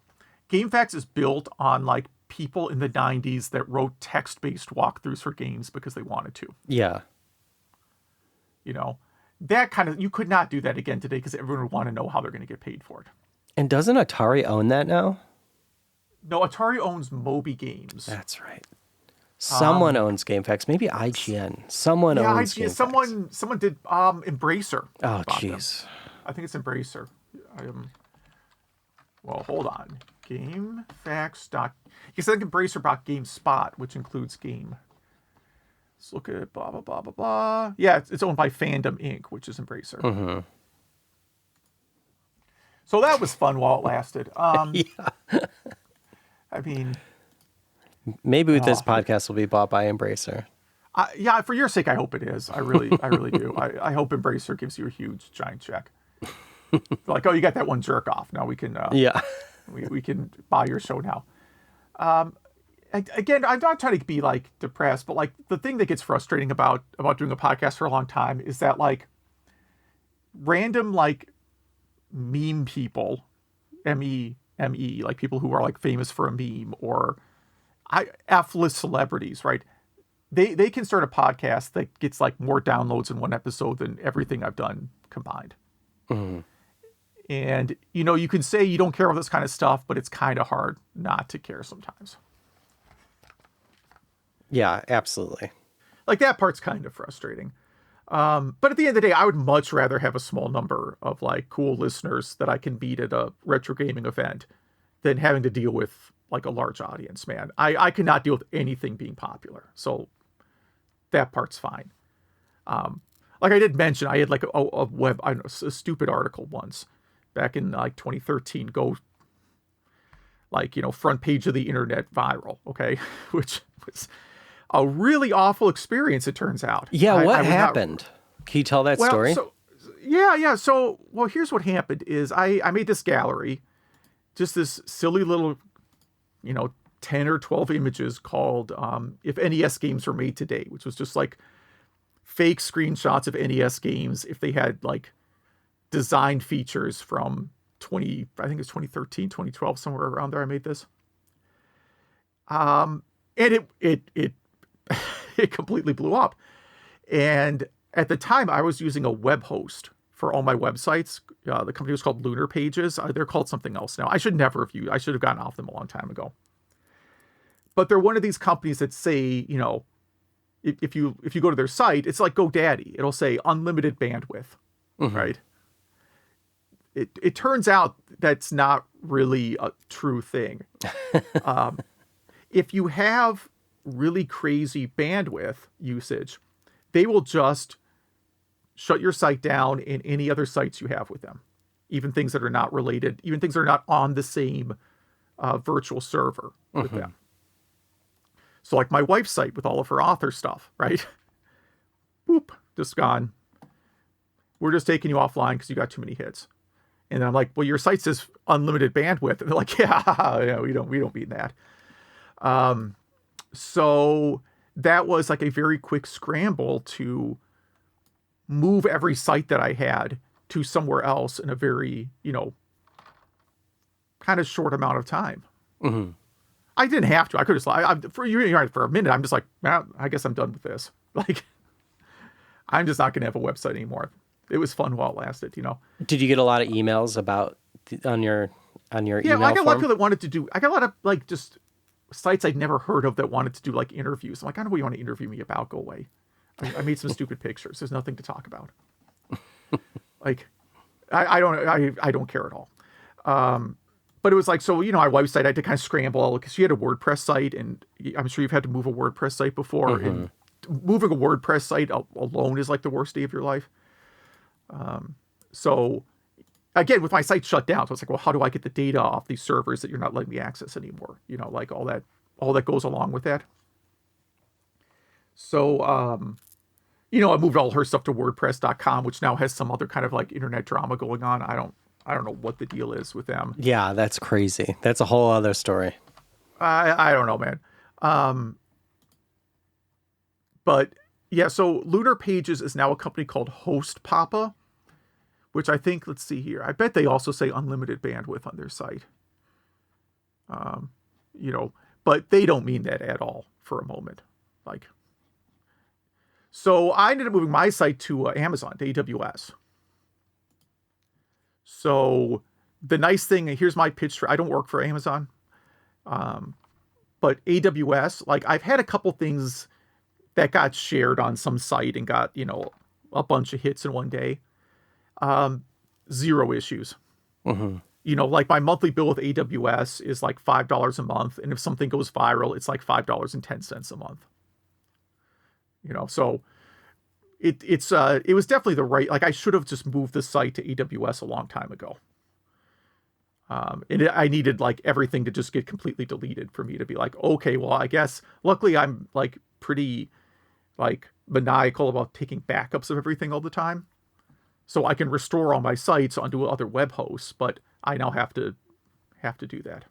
GameFAQs is built on like people in the 90s that wrote text-based walkthroughs for games because they wanted to. Yeah. You know, that kind of, you could not do that again today because everyone would want to know how they're going to get paid for it. And doesn't Atari own that now? No, Atari owns Moby Games. That's right. Someone owns GameFAQs. Maybe IGN. Someone owns GameFAQs. Someone did Embracer. Oh, jeez. I think it's Embracer. Well, hold on. GameFAQs. Yes, I think Embracer bought GameSpot, which includes Game. Let's look at blah, blah, blah, blah, blah. Yeah, it's owned by Fandom Inc., which is Embracer. Mm-hmm. So that was fun while it lasted. Yeah. I mean... Maybe with this podcast will be bought by Embracer. Yeah, for your sake, I hope it is. I really do. I hope Embracer gives you a huge, giant check. Like, oh, you got that one jerk off. Now we can... Yeah. we can buy your show now. Again, I'm not trying to be like depressed, but like the thing that gets frustrating about doing a podcast for a long time is that like random like meme people, M-E, like people who are like famous for a meme or F-list celebrities, right? They can start a podcast that gets like more downloads in one episode than everything I've done combined. Mm-hmm. And, you know, you can say you don't care about this kind of stuff, but it's kind of hard not to care sometimes. Yeah, absolutely. Like that part's kind of frustrating. But at the end of the day, I would much rather have a small number of like cool listeners that I can beat at a retro gaming event than having to deal with like a large audience, man. I cannot deal with anything being popular. So that part's fine. Like I did mention, I had like a stupid article once back in like 2013, go like, you know, front page of the internet viral. Okay. Which was a really awful experience. It turns out. Yeah. What happened? Can you tell that story? So, yeah. So, well, here's what happened is I made this gallery, just this silly little, you know, 10 or 12 images called, if NES games were made today, which was just like fake screenshots of NES games. If they had like design features from 2013, 2012, somewhere around there, I made this. And it it completely blew up. And at the time I was using a web host for all my websites. The company was called Lunar Pages. They're called something else now. I should have gotten off them a long time ago. But they're one of these companies that say, you know, if you go to their site, it's like GoDaddy. It'll say unlimited bandwidth, mm-hmm. right? It turns out that's not really a true thing. If you have really crazy bandwidth usage, they will just shut your site down and any other sites you have with them, even things that are not related, even things that are not on the same virtual server with mm-hmm. them. So like my wife's site with all of her author stuff, right? Boop, just gone. We're just taking you offline because you got too many hits. And I'm like, well, your site says unlimited bandwidth. And they're like, yeah, we don't mean that. So that was like a very quick scramble to move every site that I had to somewhere else in a very, you know, kind of short amount of time. Mm-hmm. I didn't have to. I could just for a minute. I'm just like, well, I guess I'm done with this. Like, I'm just not going to have a website anymore. It was fun while it lasted, you know. Did you get a lot of emails about on your email I got a lot of form? people that wanted to do. I got a lot of like just sites I'd never heard of that wanted to do like interviews. I'm like, I don't know what you want to interview me about. Go away. I made some stupid pictures. There's nothing to talk about. Like, I don't care at all. But it was like, so, you know, our website, I had to kind of scramble because she had a WordPress site, and I'm sure you've had to move a WordPress site before. Mm-hmm. And moving a WordPress site alone is like the worst day of your life. So again, with my site shut down, so it's like, well, how do I get the data off these servers that you're not letting me access anymore? You know, like all that goes along with that. So, you know, I moved all her stuff to WordPress.com, which now has some other kind of like internet drama going on. I don't know what the deal is with them. Yeah, that's crazy. That's a whole other story. I don't know, man. But yeah, so Lunar Pages is now a company called Host Papa, which I think, let's see here. I bet they also say unlimited bandwidth on their site. You know, but they don't mean that at all for a moment. Like, so I ended up moving my site to Amazon, to AWS. So the nice thing, here's my pitch for, I don't work for Amazon. But AWS, like I've had a couple things that got shared on some site and got, you know, a bunch of hits in one day. Zero issues. Mm-hmm. like my monthly bill with AWS is like $5 a month. And if something goes viral, it's like $5.10 a month. So it was definitely the right, like I should have just moved the site to AWS a long time ago. I needed like everything to just get completely deleted for me to be like, okay, well, I guess luckily I'm like pretty like maniacal about taking backups of everything all the time. So I can restore all my sites onto other web hosts, but I now have to do that.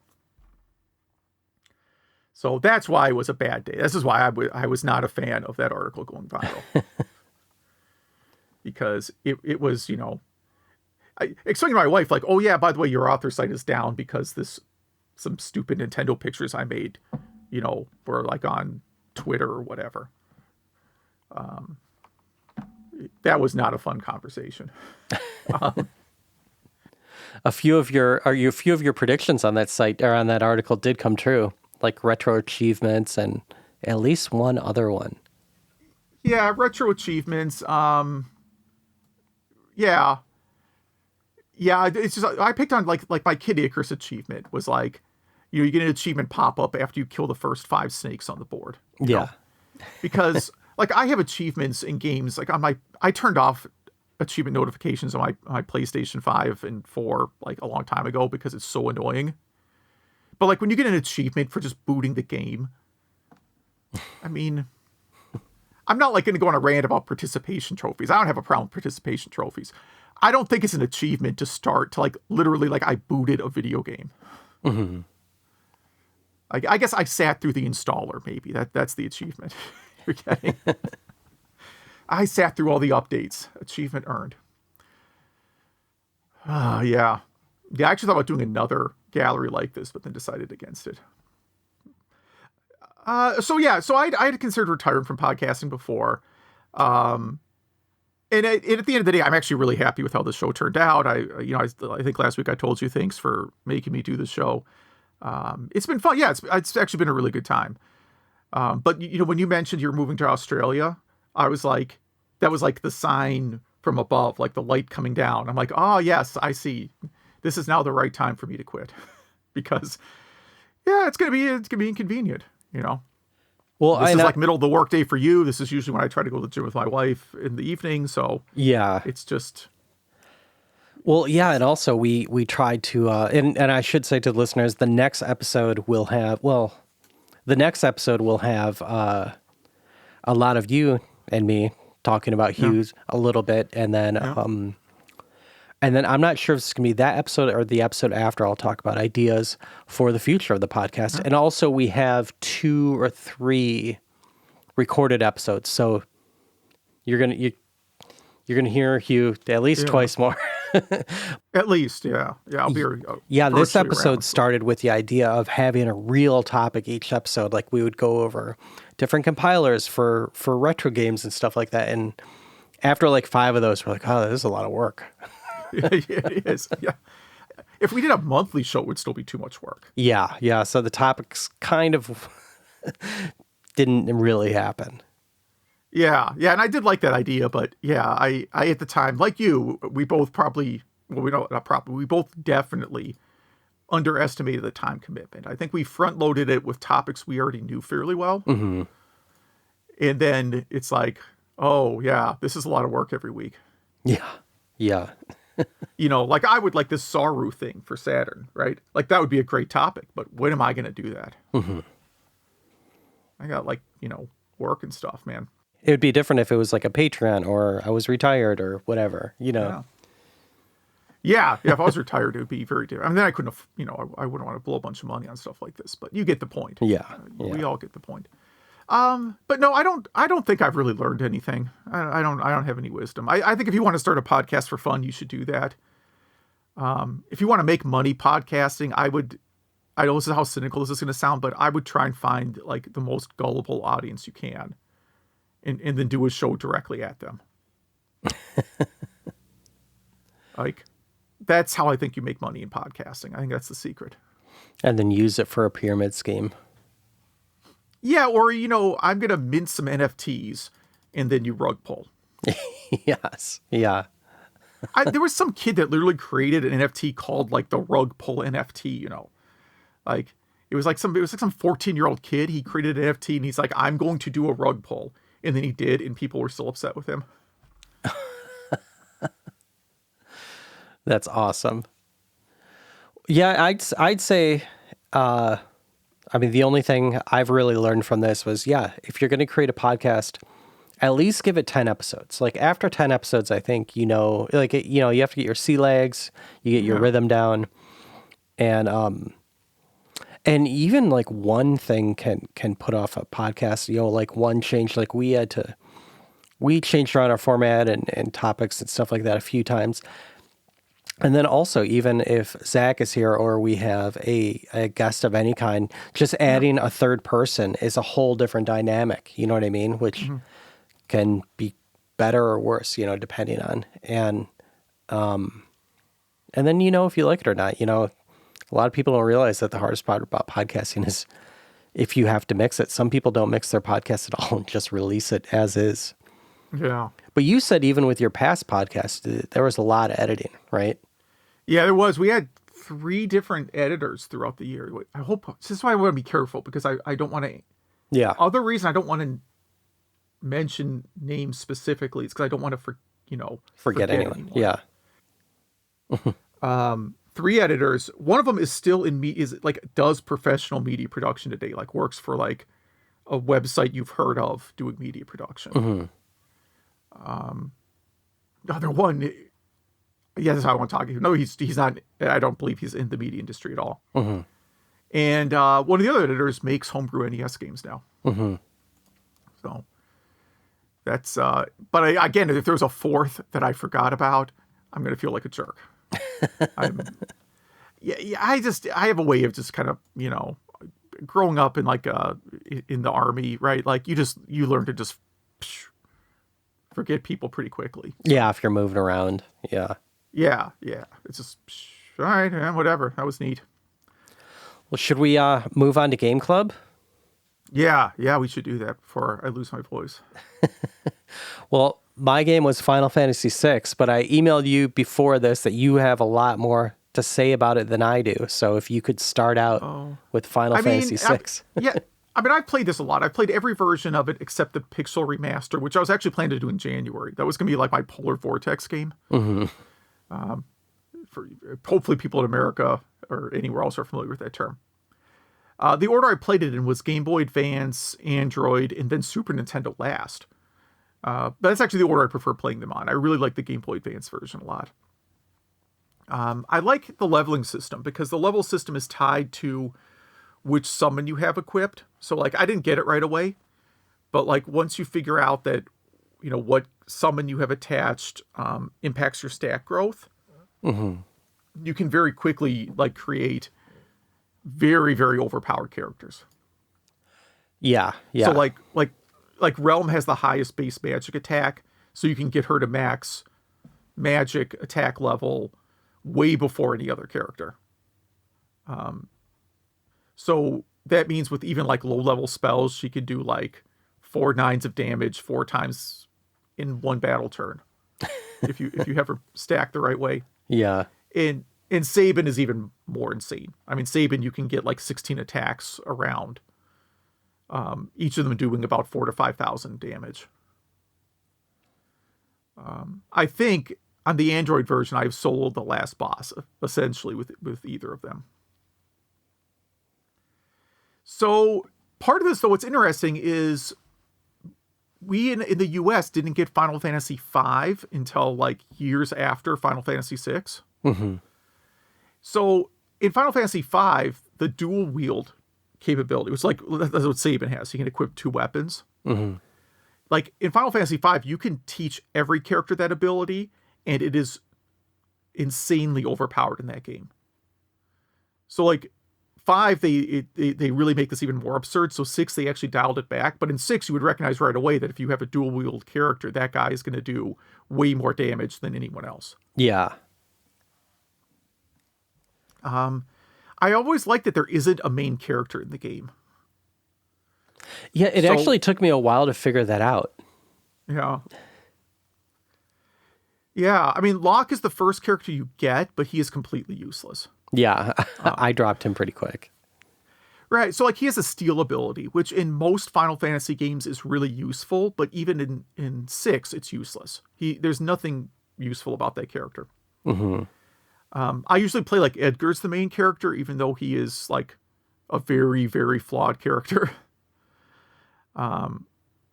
So that's why it was a bad day. This is why I was not a fan of that article going viral. Because it was, I explained to my wife, like, oh yeah, by the way, your author site is down because some stupid Nintendo pictures I made, were like on Twitter or whatever. That was not a fun conversation. A few of your predictions on that site or on that article did come true, like retro achievements and at least one other one. Yeah, retro achievements. Yeah. It's just I picked on like my Kid Icarus achievement was like, you get an achievement pop up after you kill the first 5 snakes on the board. Yeah, because like I have achievements in games like I turned off achievement notifications on my PlayStation 5 and 4 like a long time ago because it's so annoying. But like when you get an achievement for just booting the game, I mean, I'm not like going to go on a rant about participation trophies. I don't have a problem with participation trophies. I don't think it's an achievement to start to like literally like I booted a video game. Mm-hmm. I guess I sat through the installer. Maybe that's the achievement. You're getting. I sat through all the updates. Achievement earned. Yeah. I actually thought about doing another gallery like this, but then decided against it. So I had considered retiring from podcasting before. And at the end of the day, I'm actually really happy with how the show turned out. I think last week I told you thanks for making me do the show. It's been fun. Yeah, it's actually been a really good time. But when you mentioned you're moving to Australia, I was like, that was like the sign from above, like the light coming down. I'm like, oh yes, I see. This is now the right time for me to quit because yeah, it's gonna be inconvenient, Well, this is like middle of the workday for you. This is usually when I try to go to the gym with my wife in the evening. So yeah, it's just. Well, yeah, and also we tried to, and I should say to the listeners, the next episode will have a lot of you and me talking about Hugues a little bit, and then I'm not sure if it's gonna be that episode or the episode after. I'll talk about ideas for the future of the podcast, and also we have 2 or 3 recorded episodes, so you're gonna hear Hugh at least twice more. At least, yeah. I'll be. This episode started with the idea of having a real topic each episode. Like we would go over different compilers for retro games and stuff like that. And after like 5 of those, we're like, oh, this is a lot of work. Yeah, it is. Yeah. If we did a monthly show, it would still be too much work. Yeah. So the topics kind of didn't really happen. Yeah, and I did like that idea, but yeah, I at the time, like you, we both we both definitely underestimated the time commitment. I think we front loaded it with topics we already knew fairly well. Mm-hmm. And then it's like, oh yeah, this is a lot of work every week. Yeah. Like I would like this Saru thing for Saturn, right? Like that would be a great topic, but when am I going to do that? Mm-hmm. I got work and stuff, man. It would be different if it was like a Patreon or I was retired or whatever, Yeah, if I was retired, it would be very different. I mean, then I couldn't have, I wouldn't want to blow a bunch of money on stuff like this, but you get the point. Yeah. We all get the point. But no, I don't think I've really learned anything. I don't have any wisdom. I think if you want to start a podcast for fun, you should do that. If you want to make money podcasting, I know this is how cynical this is going to sound, but I would try and find like the most gullible audience you can. And then do a show directly at them. Like, that's how I think you make money in podcasting. I think that's the secret. And then use it for a pyramid scheme. Yeah, or, I'm going to mint some NFTs, and then you rug pull. Yes, yeah. There was some kid that literally created an NFT called like the rug pull NFT, like it was like some 14-year-old kid. He created an NFT and he's like, I'm going to do a rug pull. And then he did, and people were still upset with him. That's awesome. Yeah, I'd say, I mean, the only thing I've really learned from this was, if you're going to create a podcast, at least give it 10 episodes. Like after 10 episodes, I think, you have to get your sea legs, you get your rhythm down, and even like one thing can put off a podcast, like one change, like we changed around our format and topics and stuff like that a few times. And then also, even if Zach is here or we have a guest of any kind, just adding a third person is a whole different dynamic. You know what I mean? Which can be better or worse, depending on. And then, if you like it or not, a lot of people don't realize that the hardest part about podcasting is if you have to mix it. Some people don't mix their podcast at all and just release it as is. Yeah. But you said even with your past podcast, there was a lot of editing, right? Yeah, there was. We had 3 different editors throughout the year. I hope this is why I want to be careful, because I don't want to. Yeah. Other reason I don't want to mention names specifically is because I don't want to forget anyone. Yeah. 3 editors. One of them is still in does professional media production today. Like works for like a website you've heard of doing media production. The other one. Yeah, that's how I want to talk to you. No, he's not. I don't believe he's in the media industry at all. And one of the other editors makes homebrew NES games now. So that's. But again, if there's a 4th that I forgot about, I'm going to feel like a jerk. I have a way of just kind of growing up in like in the army, right? Like you learn to just forget people pretty quickly. Yeah, if you're moving around. Yeah. Yeah. It's just, all right, whatever. That was neat. Well, should we move on to Game Club? Yeah, we should do that before I lose my voice. Well, my game was Final Fantasy VI, but I emailed you before this that you have a lot more to say about it than I do. So if you could start out with Final Fantasy VI. I've played this a lot. I've played every version of it except the Pixel Remaster, which I was actually planning to do in January. That was going to be like my Polar Vortex game. For hopefully people in America or anywhere else are familiar with that term. The order I played it in was Game Boy Advance, Android, and then Super Nintendo last. But that's actually the order I prefer playing them on. I really like the Game Boy Advance version a lot. I like the leveling system because the level system is tied to which summon you have equipped. So like I didn't get it right away, but like once you figure out that what summon you have attached impacts your stat growth, you can very quickly like create very, very overpowered characters. Yeah. So like Realm has the highest base magic attack, so you can get her to max magic attack level way before any other character. So that means with even like low level spells, she could do like 4 9s of damage 4 times in one battle turn. if you have her stacked the right way. Yeah. And Sabin is even more insane. I mean, Sabin, you can get like 16 attacks around. Each of them doing about 4,000 to 5,000 damage. I think on the Android version, I've soloed the last boss, essentially, with either of them. So part of this, though, what's interesting is we in the US didn't get Final Fantasy V until like years after Final Fantasy VI. So in Final Fantasy V, the dual wield capability was like, that's what Sabin has. He can equip 2 weapons. Like in Final Fantasy V, you can teach every character that ability, and it is insanely overpowered in that game. So like 5, they really make this even more absurd. So 6, they actually dialed it back. But in 6, you would recognize right away that if you have a dual wield character, that guy is going to do way more damage than anyone else. Yeah. I always like that there isn't a main character in the game. Yeah, it actually took me a while to figure that out. Yeah. Yeah, I mean, Locke is the first character you get, but he is completely useless. Yeah, I dropped him pretty quick. Right, so like he has a steal ability, which in most Final Fantasy games is really useful, but even in 6, it's useless. There's nothing useful about that character. Mm-hmm. I usually play like Edgar's the main character, even though he is like a very, very flawed character.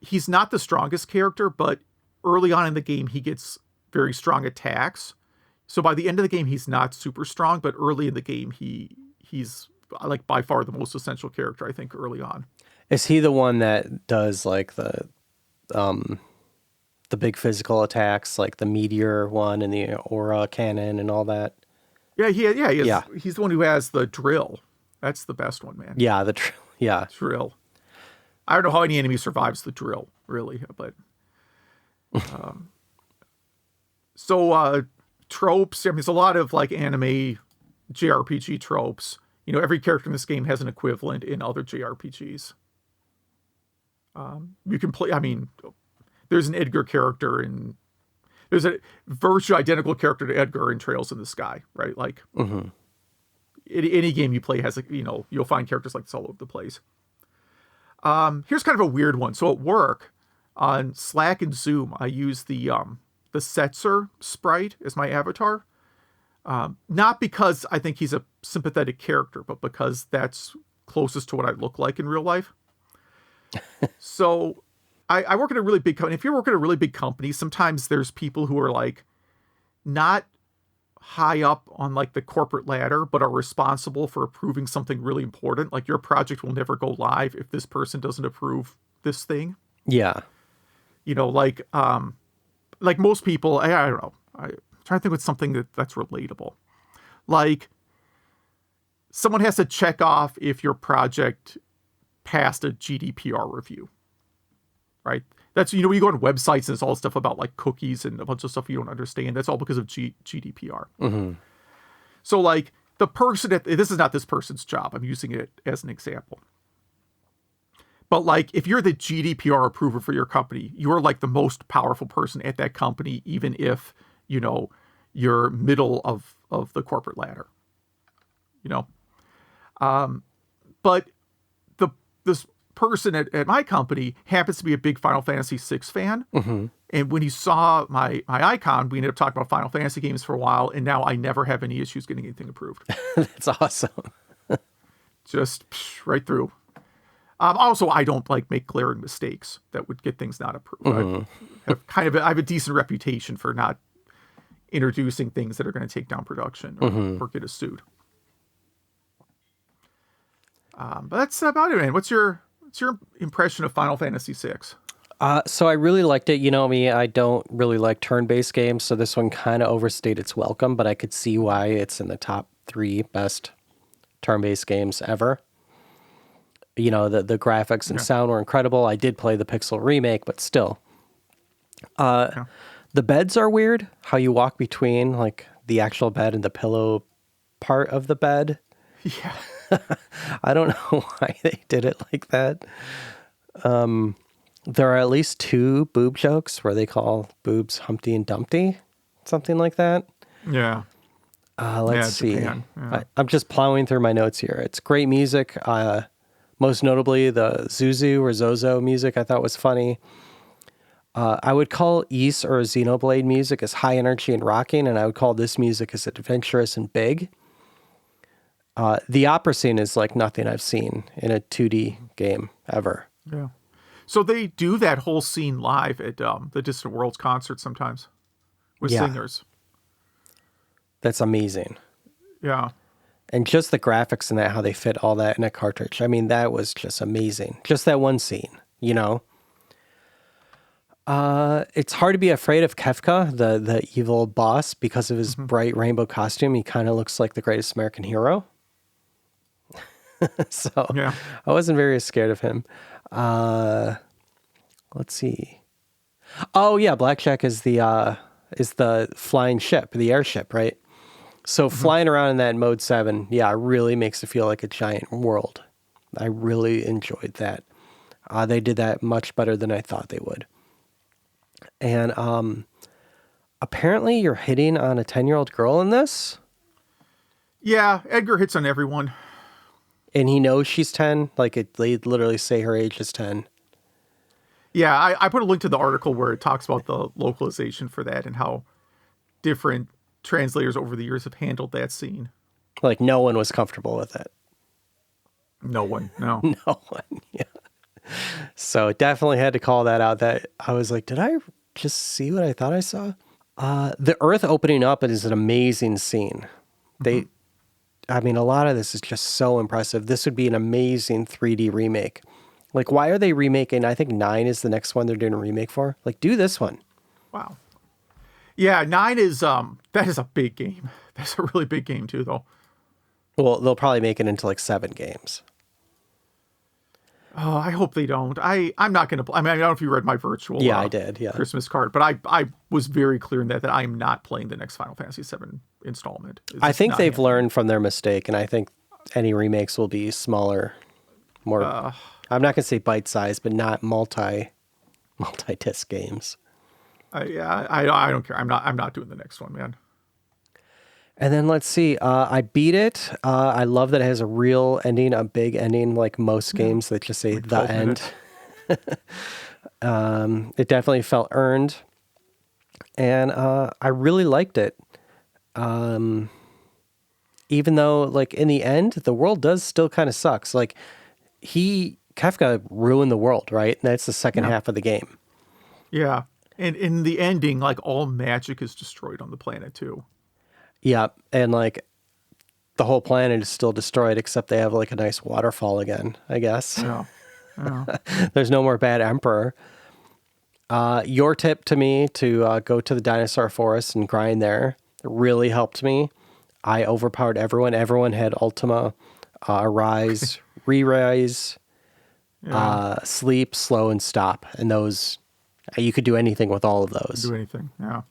He's not the strongest character, but early on in the game, he gets very strong attacks. So by the end of the game, he's not super strong, but early in the game, he's like by far the most essential character, I think, early on. Is he the one that does like the big physical attacks, like the meteor one and the aura cannon and all that? Yeah, he's the one who has the drill. That's the best one, man. Yeah, Drill. I don't know how any enemy survives the drill, really, but so tropes. I mean, there's a lot of like anime JRPG tropes. You know, every character in this game has an equivalent in other JRPGs. You can play. I mean, there's an Edgar character and there's a virtually identical character to Edgar in Trails in the Sky, right? Like any game you play has, you'll find characters like this all over the place. Here's kind of a weird one. So at work on Slack and Zoom, I use the Setzer sprite as my avatar. Not because I think he's a sympathetic character, but because that's closest to what I look like in real life. So I work at a really big company. If you work at a really big company, sometimes there's people who are like not high up on like the corporate ladder, but are responsible for approving something really important. Like your project will never go live if this person doesn't approve this thing. Yeah. Like most people, I don't know. I'm trying to think of something that's relatable. Like someone has to check off if your project passed a GDPR review, right? That's, when you go on websites and it's all stuff about like cookies and a bunch of stuff you don't understand. That's all because of GDPR. Mm-hmm. So like the person this is not this person's job. I'm using it as an example. But like, if you're the GDPR approver for your company, you're like the most powerful person at that company, even if, you're middle of the corporate ladder, but this person at my company happens to be a big Final Fantasy VI fan. Mm-hmm. And when he saw my icon, we ended up talking about Final Fantasy games for a while. And now I never have any issues getting anything approved. That's awesome. Just right through. Also, I don't like make glaring mistakes that would get things not approved. Mm-hmm. I have a decent reputation for not introducing things that are going to take down production or get us sued. But that's about it, man. What's your impression of Final Fantasy VI? So I really liked it. You know me, I don't really like turn-based games, so this one kind of overstayed its welcome, but I could see why it's in the top 3 best turn-based games ever. The graphics and sound were incredible. I did play the Pixel remake, but still. The beds are weird, how you walk between like the actual bed and the pillow part of the bed. Yeah. I don't know why they did it like that. There are at least 2 boob jokes where they call boobs Humpty and Dumpty, something like that. Yeah. Let's see. Japan. Yeah. I'm just plowing through my notes here. It's great music. Most notably, the Zuzu or Zozo music I thought was funny. I would call Ys or Xenoblade music as high energy and rocking, and I would call this music as adventurous and big. The opera scene is like nothing I've seen in a 2D game ever. Yeah. So they do that whole scene live at the Distant Worlds concert sometimes with singers. That's amazing. Yeah. And just the graphics and that, how they fit all that in a cartridge. I mean, that was just amazing. Just that one scene, It's hard to be afraid of Kefka, the evil boss, because of his bright rainbow costume. He kind of looks like the greatest American hero. So I wasn't very scared of him. Let's see. Oh yeah, Blackjack is the flying ship, the airship, right? So flying around in that in Mode 7, it really makes it feel like a giant world. I really enjoyed that. They did that much better than I thought they would. And Apparently, you're hitting on a 10-year-old girl in this, Yeah, Edgar hits on everyone. and he knows she's 10. Like, they literally say her age is 10. Yeah, I put a link to the article where it talks about the localization for that and how different translators over the years have handled that scene. Like, no one was comfortable with it. No one, no. No one, yeah. So definitely had to call that out. That I was like, did I just see what I thought I saw? The Earth opening up is an amazing scene. I mean, a lot of this is just so impressive. This would be an amazing 3D remake. Like, why are they remaking? I think 9 is the next one they're doing a remake for. Like, do this one. Wow. Yeah, 9 is that is a big game. That's a really big game too, though. Well, they'll probably make it into like 7 games. Oh, I hope they don't. I'm not going to play. I mean, I don't know if you read my virtual I did, yeah. Christmas card, but I was very clear in that I am not playing the next Final Fantasy VII installment. I think they've learned from their mistake, and I think any remakes will be smaller, more. I'm not going to say bite-sized, but not multi-disc games. I don't care. I'm not doing the next one, man. And then let's see. I beat it. I love that it has a real ending, a big ending, like most games that just say Like the 12 end. minutes. It definitely felt earned, and I really liked it. Even though, like, in the end, the world does still kind of sucks. Like, Kafka ruined the world, right? And that's the second half of the game. Yeah, and in the ending, like all magic is destroyed on the planet too. Yeah, and like the whole planet is still destroyed, except they have like a nice waterfall again, I guess. Yeah. There's no more bad emperor. Your tip to me to go to the dinosaur forest and grind there really helped me. I overpowered everyone. Everyone had Ultima, Arise, Re-Rise, Sleep, Slow, and Stop. And those, you could do anything with all of those. Do anything. Yeah.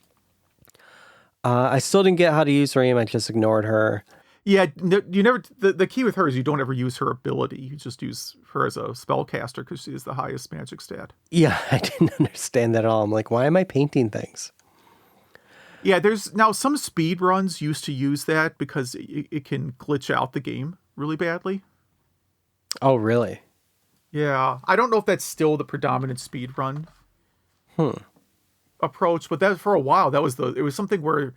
I still didn't get how to use Reem. I just ignored her. Yeah, you never. The key with her is you don't ever use her ability. You just use her as a spellcaster because she is the highest magic stat. Yeah, I didn't understand that at all. I'm like, why am I painting things? Yeah, there's now some speed runs used to use that because it can glitch out the game really badly. Oh, really? Yeah, I don't know if that's still the predominant speed run approach, but that for a while it was something where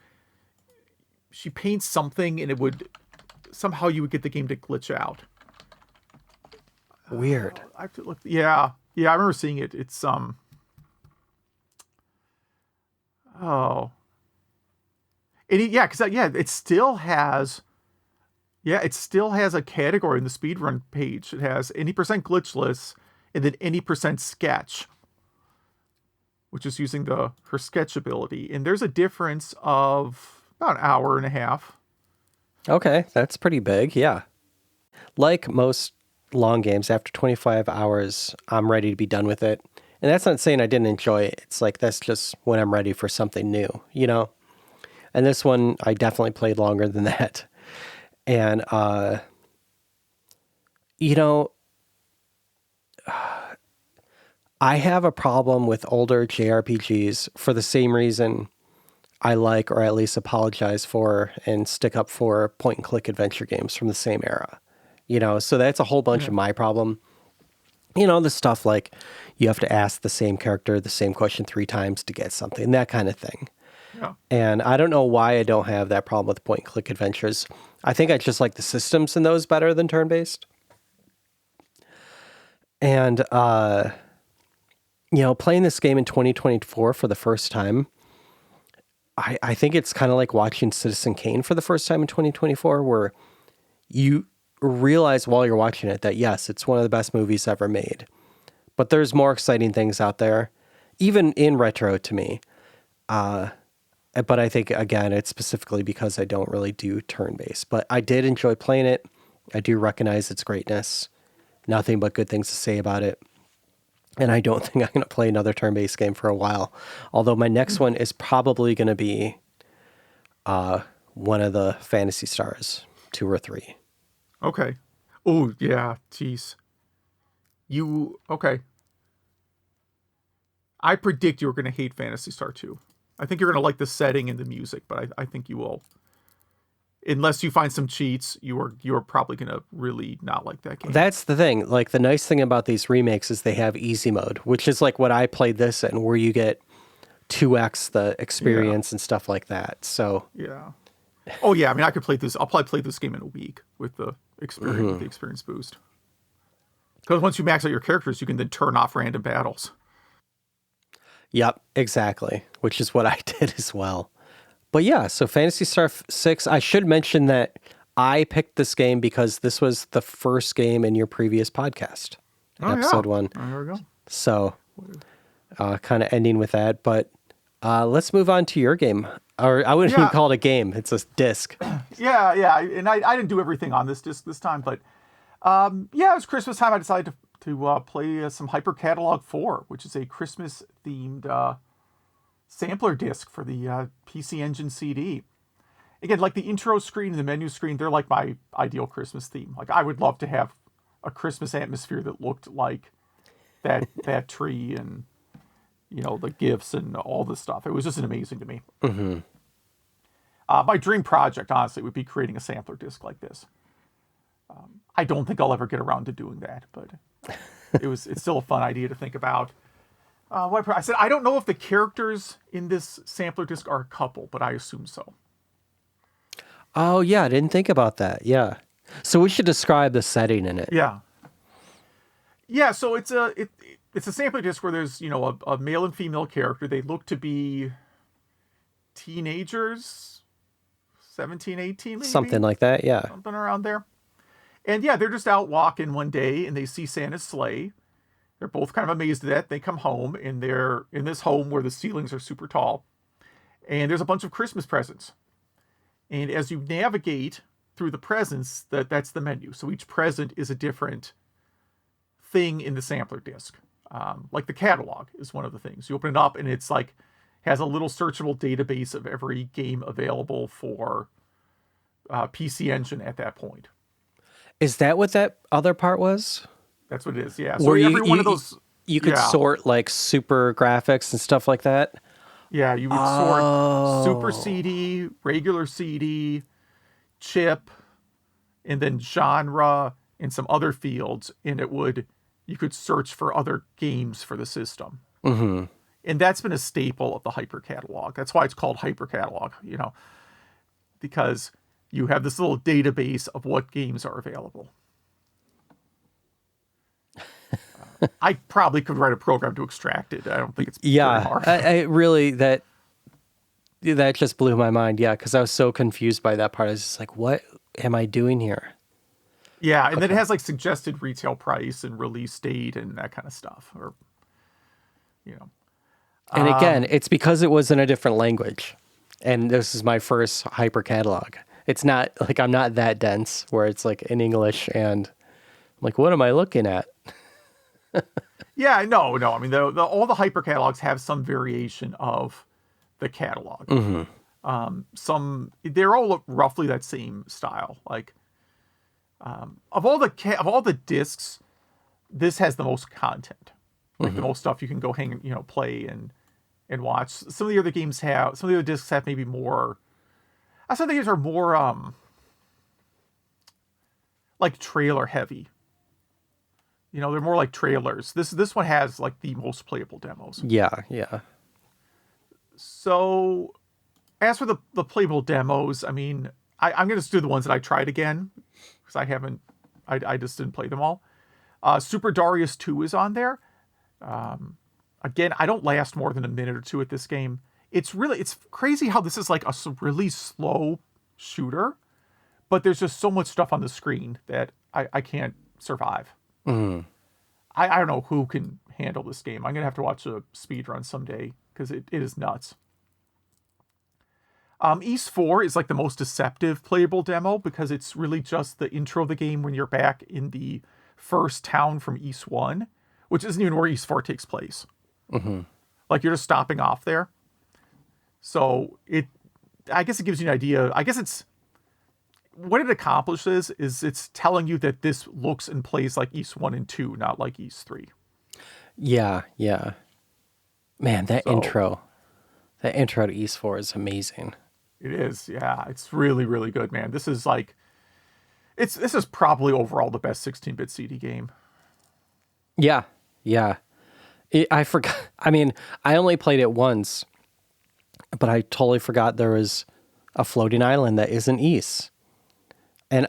she paints something and it would somehow you would get the game to glitch out. Weird. I have to look. Yeah, I remember seeing it. It's oh, and because it still has. Yeah, it still has a category in the speedrun page. It has any percent glitchless and then any percent sketch, which is using her sketch ability. And there's a difference of about an hour and a half. Okay, that's pretty big, yeah. Like most long games, after 25 hours, I'm ready to be done with it. And that's not saying I didn't enjoy it. It's like, that's just when I'm ready for something new, you know? And this one, I definitely played longer than that. And, you know, I have a problem with older JRPGs for the same reason I like, or at least apologize for and stick up for point and click adventure games from the same era. You know, so that's a whole bunch of my problem. You know, the stuff like you have to ask the same character the same question 3 times to get something, that kind of thing. Yeah. And I don't know why I don't have that problem with point and click adventures. I think I just like the systems in those better than turn-based. And, you know, playing this game in 2024 for the first time, I think it's kind of like watching Citizen Kane for the first time in 2024, where you realize while you're watching it that, yes, it's one of the best movies ever made. But there's more exciting things out there, even in retro to me. But I think, again, it's specifically because I don't really do turn-based. But I did enjoy playing it. I do recognize its greatness. Nothing but good things to say about it. And I don't think I'm going to play another turn-based game for a while. Although my next one is probably going to be one of the Phantasy Stars, 2 or 3. Okay. Oh, yeah. Jeez. Okay. I predict you're going to hate Phantasy Star 2. I think you're going to like the setting and the music, but I think you will. Unless you find some cheats, you are probably going to really not like that game. That's the thing. Like, the nice thing about these remakes is they have easy mode, which is like what I played this in, where you get 2x the experience and stuff like that. So yeah. Oh yeah, I mean, I could play this. I'll probably play this game in a week with the experience boost. Because once you max out your characters, you can then turn off random battles. Yep, exactly. Which is what I did as well. But yeah, so Phantasy Star 6, I should mention that I picked this game because this was the first game in your previous podcast, episode 1. Oh, there we go. So, kind of ending with that. But let's move on to your game. Or I wouldn't even call it a game. It's a disc. Yeah. And I didn't do everything on this disc this time. But it was Christmas time. I decided to play some Hyper Catalog 4, which is a Christmas-themed sampler disc for the PC Engine CD. Again, like the intro screen and the menu screen, they're like my ideal Christmas theme. Like, I would love to have a Christmas atmosphere that looked like that tree and, the gifts and all this stuff. It was just amazing to me. Mm-hmm. My dream project, honestly, would be creating a sampler disc like this. I don't think I'll ever get around to doing that, but it's still a fun idea to think about. I said, I don't know if the characters in this sampler disc are a couple, but I assume so. Oh, yeah, I didn't think about that. Yeah. So we should describe the setting in it. Yeah. Yeah, so it's a sampler disc where there's, a male and female character. They look to be teenagers, 17, 18 maybe? Something like that, yeah. Something around there. And yeah, they're just out walking one day and they see Santa's sleigh. They're both kind of amazed at that. They come home and they're in this home where the ceilings are super tall. And there's a bunch of Christmas presents. And as you navigate through the presents, that's the menu. So each present is a different thing in the sampler disc. Like the catalog is one of the things. You open it up and it's like, has a little searchable database of every game available for PC Engine at that point. Is that what that other part was? That's what it is, yeah. So every one of those... You could sort, like, super graphics and stuff like that? Yeah, you would sort super CD, regular CD, chip, and then genre, and some other fields, and you could search for other games for the system. Mm-hmm. And that's been a staple of the Hyper Catalog. That's why it's called Hyper Catalog, because you have this little database of what games are available. I probably could write a program to extract it. I don't think it's very hard. I really, that just blew my mind. Yeah, because I was so confused by that part. I was just like, what am I doing here? Yeah, and then it has like suggested retail price and release date and that kind of stuff. Or, And again, it's because it was in a different language. And this is my first Hyper Catalog. It's not like I'm not that dense where it's like in English and I'm like, what am I looking at? Yeah, no. I mean, all the Hyper Catalogs have some variation of the catalog. Mm-hmm. They're all roughly that same style. Like, of all the discs, this has the most content. Like the most stuff you can go play and watch. Some of the other discs have maybe more. Some of the games are more like trailer heavy. They're more like trailers. This one has like the most playable demos. Yeah. So, as for the playable demos, I mean, I'm going to do the ones that I tried again because I just didn't play them all. Super Darius 2 is on there. Again, I don't last more than a minute or two at this game. It's crazy how this is like a really slow shooter, but there's just so much stuff on the screen that I can't survive. Mm. I don't know who can handle this game. I'm going to have to watch a speedrun someday because it is nuts. East 4 is like the most deceptive playable demo because it's really just the intro of the game when you're back in the first town from East 1, which isn't even where East 4 takes place. Mm-hmm. Like you're just stopping off there. So I guess it gives you an idea. I guess what it accomplishes is it's telling you that this looks and plays like East 1 and 2, not like East 3. Yeah. Man, that intro The intro to East 4 is amazing. It is, yeah. It's really, really good, man. This is like, this is probably overall the best 16-bit CD game. Yeah, yeah. I forgot. I mean, I only played it once, but I totally forgot there was a floating island that isn't Ys. And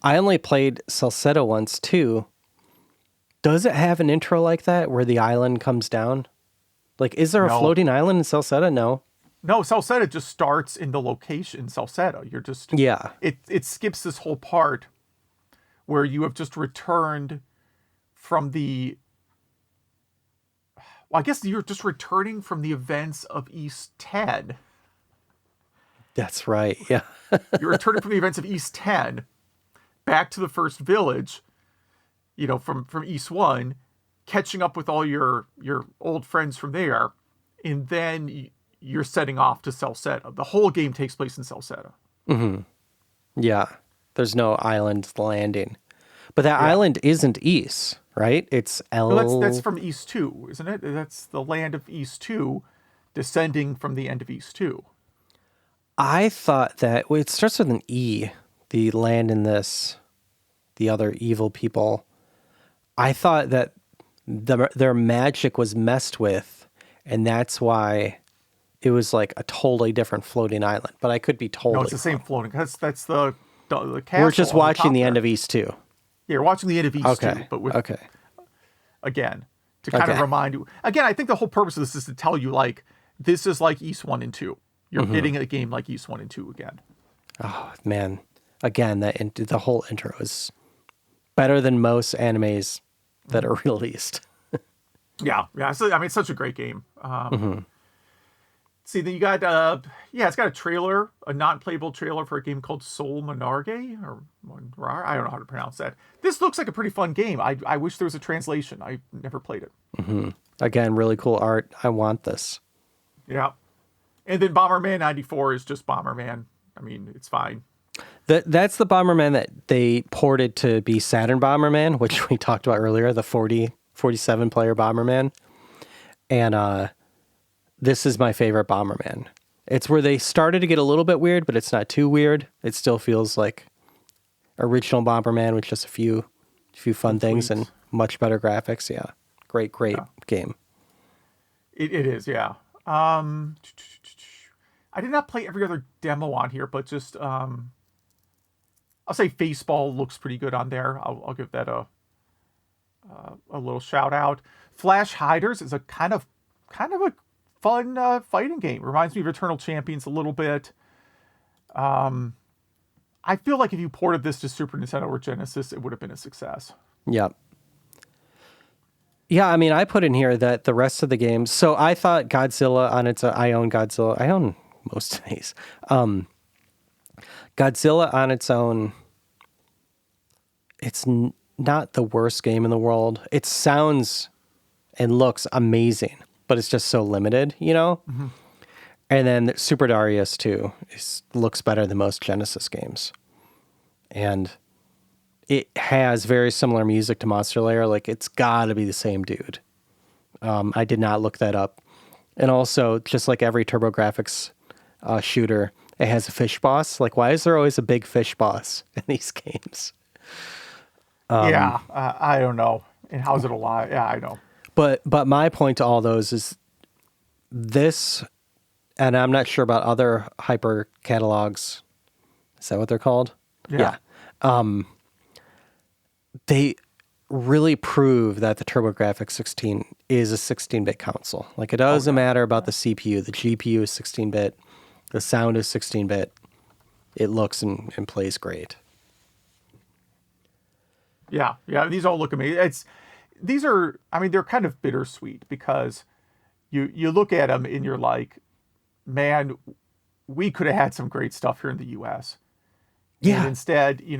I only played Salcedo once too. Does it have an intro like that where the island comes down? Like, is there a floating island in Salcedo? No. No, Salcedo just starts in the location Salcedo. You're just... Yeah. It skips this whole part where you have just returned from the... Well, I guess you're just returning from the events of East 10. That's right, yeah. You're returning from the events of East 10 back to the first village, you know, from East 1, catching up with all your old friends from there, and then you're setting off to Salcedo. The whole game takes place in Salcedo. Mm-hmm. Yeah. There's no island landing. But that island isn't Ys, right? It's That's from East 2, isn't it? That's the land of East 2 descending from the end of East 2. I thought that... Well, it starts with an E, the land in this, the other evil people. I thought that their magic was messed with, and that's why it was like a totally different floating island. But I could be totally No, it's the same floating. That's the castle. We're just watching the end of of East 2. Yeah, you're watching the end of East 2, but with again to kind of remind you. Again, I think the whole purpose of this is to tell you like this is like East 1 and 2. You're getting a game like East 1 and 2 again. Oh man, again the whole intro is better than most animes that are released. Yeah. So, I mean, it's such a great game. See, then you got it's got a trailer, a non-playable trailer for a game called Soul Monarge, or I don't know how to pronounce that. This looks like a pretty fun game. I wish there was a translation. I never played it. Again, really cool art. I want this. Yeah. And then Bomberman 94 is just Bomberman. I mean, it's fine. That's the Bomberman that they ported to be Saturn Bomberman, which we talked about earlier, the 47 player Bomberman. And this is my favorite Bomberman. It's where they started to get a little bit weird, but it's not too weird. It still feels like original Bomberman with just a few fun things and much better graphics. Yeah. Great game. It is, yeah. I did not play every other demo on here, but just I'll say Faceball looks pretty good on there. I'll give that a little shout out. Flash Hiders is a kind of a fun fighting game. Reminds me of Eternal Champions a little bit. I feel like if you ported this to Super Nintendo or Genesis, it would have been a success. Yep. Yeah, I mean, I put in here that the rest of the games... So I thought Godzilla on its own... I own Godzilla. I own most of these. Godzilla on its own, it's not the worst game in the world. It sounds and looks amazing, but it's just so limited, you know? Mm-hmm. And then Super Darius 2 looks better than most Genesis games. And it has very similar music to Monster Lair. Like, it's got to be the same dude. I did not look that up. And also, just like every TurboGrafx shooter, it has a fish boss. Like, why is there always a big fish boss in these games? I don't know. And how's it alive? Yeah, I know. But my point to all those is this, and I'm not sure about other hyper catalogs. Is that what they're called? Yeah. They really prove that the TurboGrafx 16 is a 16-bit console. Like, it doesn't matter about the CPU. The GPU is 16-bit. The sound is 16-bit. It looks and plays great. Yeah. These all look amazing. They're kind of bittersweet because you look at them and you're like, man, we could have had some great stuff here in the U.S. Yeah. And instead, you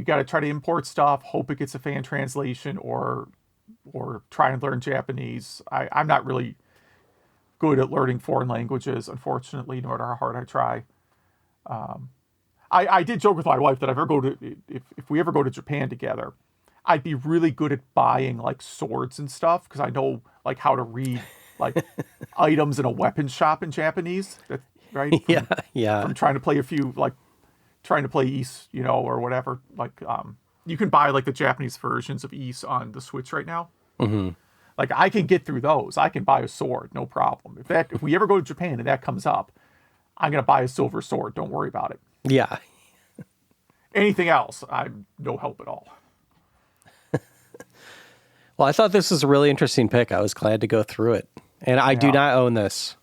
got to try to import stuff, hope it gets a fan translation, or try and learn Japanese. I'm not really good at learning foreign languages, unfortunately, no matter how hard I try. I did joke with my wife that if we ever go to Japan together, I'd be really good at buying like swords and stuff because I know like how to read like items in a weapon shop in Japanese. That, right? Yeah. From trying to play trying to play Ys, or whatever. Like, you can buy like the Japanese versions of Ys on the Switch right now. Mm-hmm. Like, I can get through those. I can buy a sword, no problem. If we ever go to Japan and that comes up, I'm gonna buy a silver sword. Don't worry about it. Yeah. Anything else, I'm no help at all. Well, I thought this was a really interesting pick. I was glad to go through it. And I do not own this.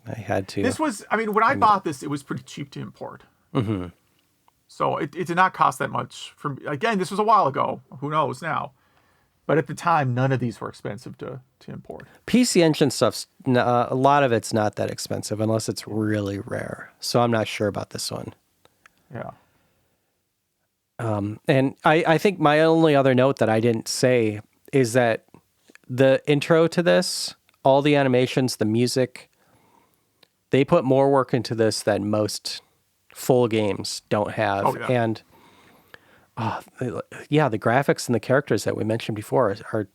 I had to. This was, when I bought this, it was pretty cheap to import. Mm-hmm. So it did not cost that much. Again, this was a while ago. Who knows now? But at the time, none of these were expensive to import. PC Engine stuff's, a lot of it's not that expensive unless it's really rare. So I'm not sure about this one. Yeah. And I think my only other note that I didn't say is that the intro to this, all the animations, the music, they put more work into this than most full games don't have. Oh, yeah. And the graphics and the characters that we mentioned before are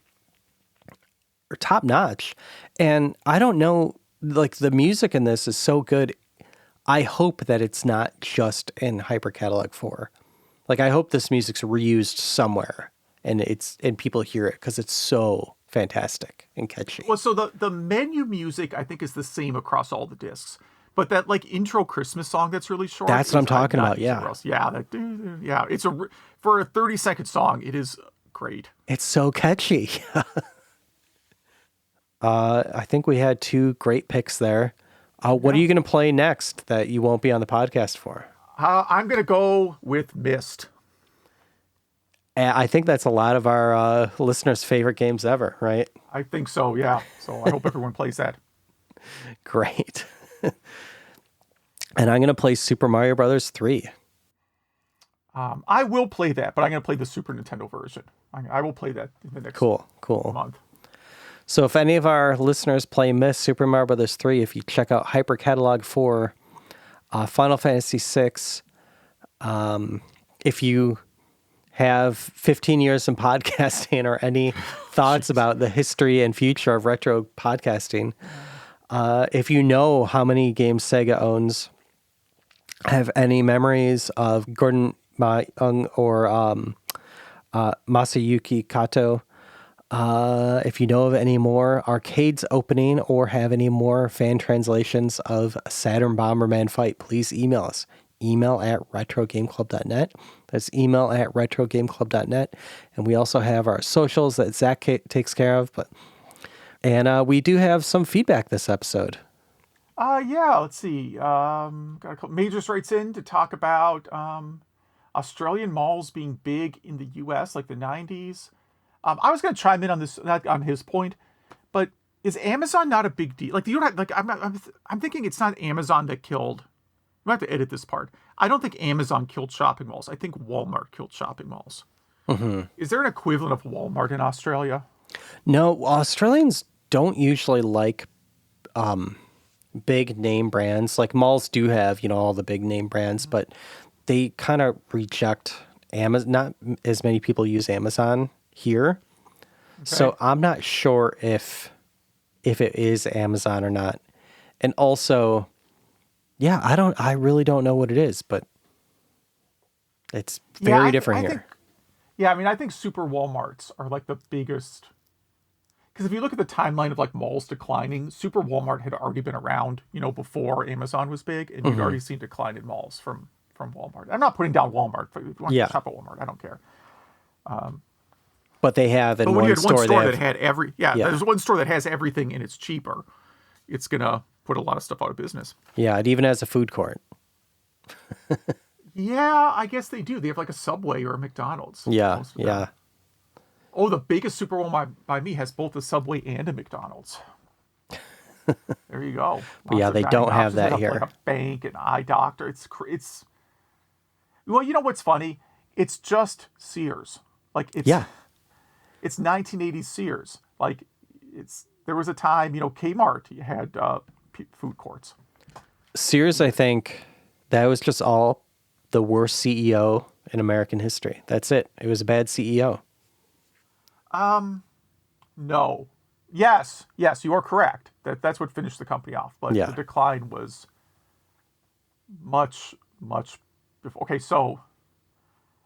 top notch. And I don't know, like the music in this is so good. I hope that it's not just in Hyper Catalog 4. Like, I hope this music's reused somewhere and people hear it because it's so fantastic and catchy. Well, so the menu music, I think, is the same across all the discs. But that, like, intro Christmas song that's really short. That's what I'm talking about, yeah. Yeah, for a 30-second song, it is great. It's so catchy. I think we had two great picks there. What are you going to play next that you won't be on the podcast for? I'm going to go with Myst. I think that's a lot of our listeners' favorite games ever, right? I think so, yeah. So I hope everyone plays that. Great. And I'm going to play Super Mario Brothers 3. I will play that, but I'm going to play the Super Nintendo version. I will play that in the next cool month. So if any of our listeners play Myst, Super Mario Brothers 3, if you check out Hyper Catalog 4, Final Fantasy 6, if you have 15 years in podcasting or any thoughts about the history and future of retro podcasting, if you know how many games Sega owns, have any memories of Gordon Mah Ung or Masayuki Kato, if you know of any more arcades opening or have any more fan translations of Saturn Bomberman Fight, please email us. Email at retrogameclub.net. That's email at retrogameclub.net. And we also have our socials that Zach takes care of. And we do have some feedback this episode. Let's see. Got a couple Majors writes in to talk about Australian malls being big in the U.S., like the 90s. I was going to chime in on this, on his point, but is Amazon not a big deal? Like, I'm thinking it's not Amazon that killed. I'm going to have to edit this part. I don't think Amazon killed shopping malls. I think Walmart killed shopping malls. Mm-hmm. Is there an equivalent of Walmart in Australia? No, Australians don't usually like big name brands. Like malls do have, all the big name brands, but they kind of reject Amazon. Not as many people use Amazon here. Okay. So I'm not sure if it is Amazon or not. And also, I really don't know what it is, but it's very different here. I think super Walmarts are like the biggest. Because if you look at the timeline of like malls declining, Super Walmart had already been around, before Amazon was big, and you'd already seen decline in malls from Walmart. I'm not putting down Walmart. If you want to shop at Walmart, I don't care. But they have in one store that had there's one store that has everything and it's cheaper. It's gonna put a lot of stuff out of business. Yeah, it even has a food court. Yeah, I guess they do. They have like a Subway or a McDonald's. Yeah. Oh, the biggest Super Walmart by me has both a Subway and a McDonald's. There you go. They don't have that here. Like a bank, an eye doctor. It's. Well, you know what's funny? It's just Sears. Like it's. Yeah. It's 1980s Sears. Like there was a time, Kmart had food courts. Sears, I think that was just all the worst CEO in American history. That's it. It was a bad CEO. No. Yes, you are correct. That's what finished the company off. But Yeah. the decline was much before. Okay, so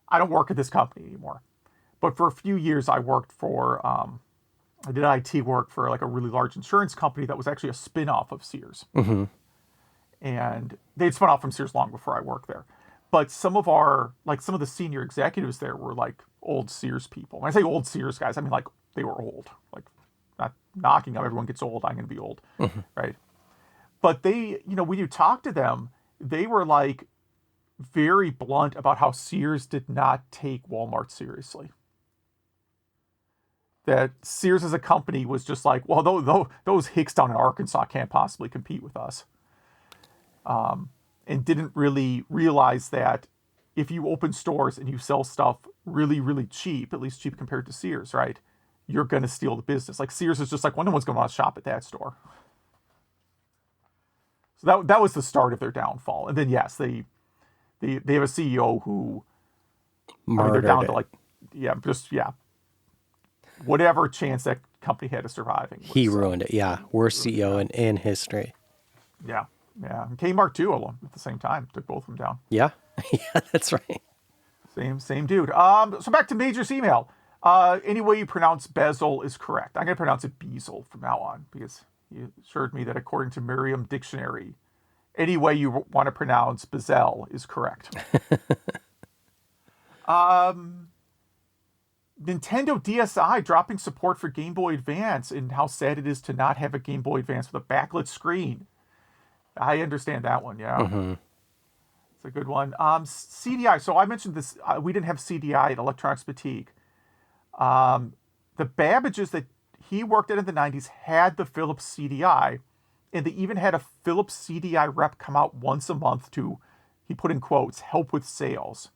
I don't work at this company anymore. But for a few years, I worked for, I did IT work for like a really large insurance company that was actually a spin-off of Sears. Mm-hmm. And they'd spun off from Sears long before I worked there. But some of the senior executives there were like old Sears people. When I say old Sears guys, I mean like they were old. Like, not knocking out everyone gets old, I'm going to be old, right? But they, when you talk to them, they were like very blunt about how Sears did not take Walmart seriously. That Sears as a company was just like, well, those hicks down in Arkansas can't possibly compete with us. And didn't really realize that if you open stores and you sell stuff really, really cheap, at least cheap compared to Sears, right, you're going to steal the business. Like Sears is just like, well, no one's going to want to shop at that store. So that was the start of their downfall. And then, yes, they have a CEO who, they're down to like, whatever chance that company had of surviving. He ruined it. Yeah. Worst CEO in history. Yeah. Yeah. And Kmart too, at the same time, took both of them down. Yeah. Yeah, that's right. Same dude. So back to Major's email. Any way you pronounce bezel is correct. I'm going to pronounce it bezel from now on because he assured me that according to Merriam Dictionary, any way you want to pronounce bezel is correct. Nintendo DSi dropping support for Game Boy Advance, and how sad it is to not have a Game Boy Advance with a backlit screen. I understand that one, yeah. Mm-hmm. It's a good one. CDI. So I mentioned this. We didn't have CDI at Electronics Fatigue. The Babbages that he worked at in the 90s had the Philips CDI, and they even had a Philips CDI rep come out once a month to, he put in quotes, help with sales.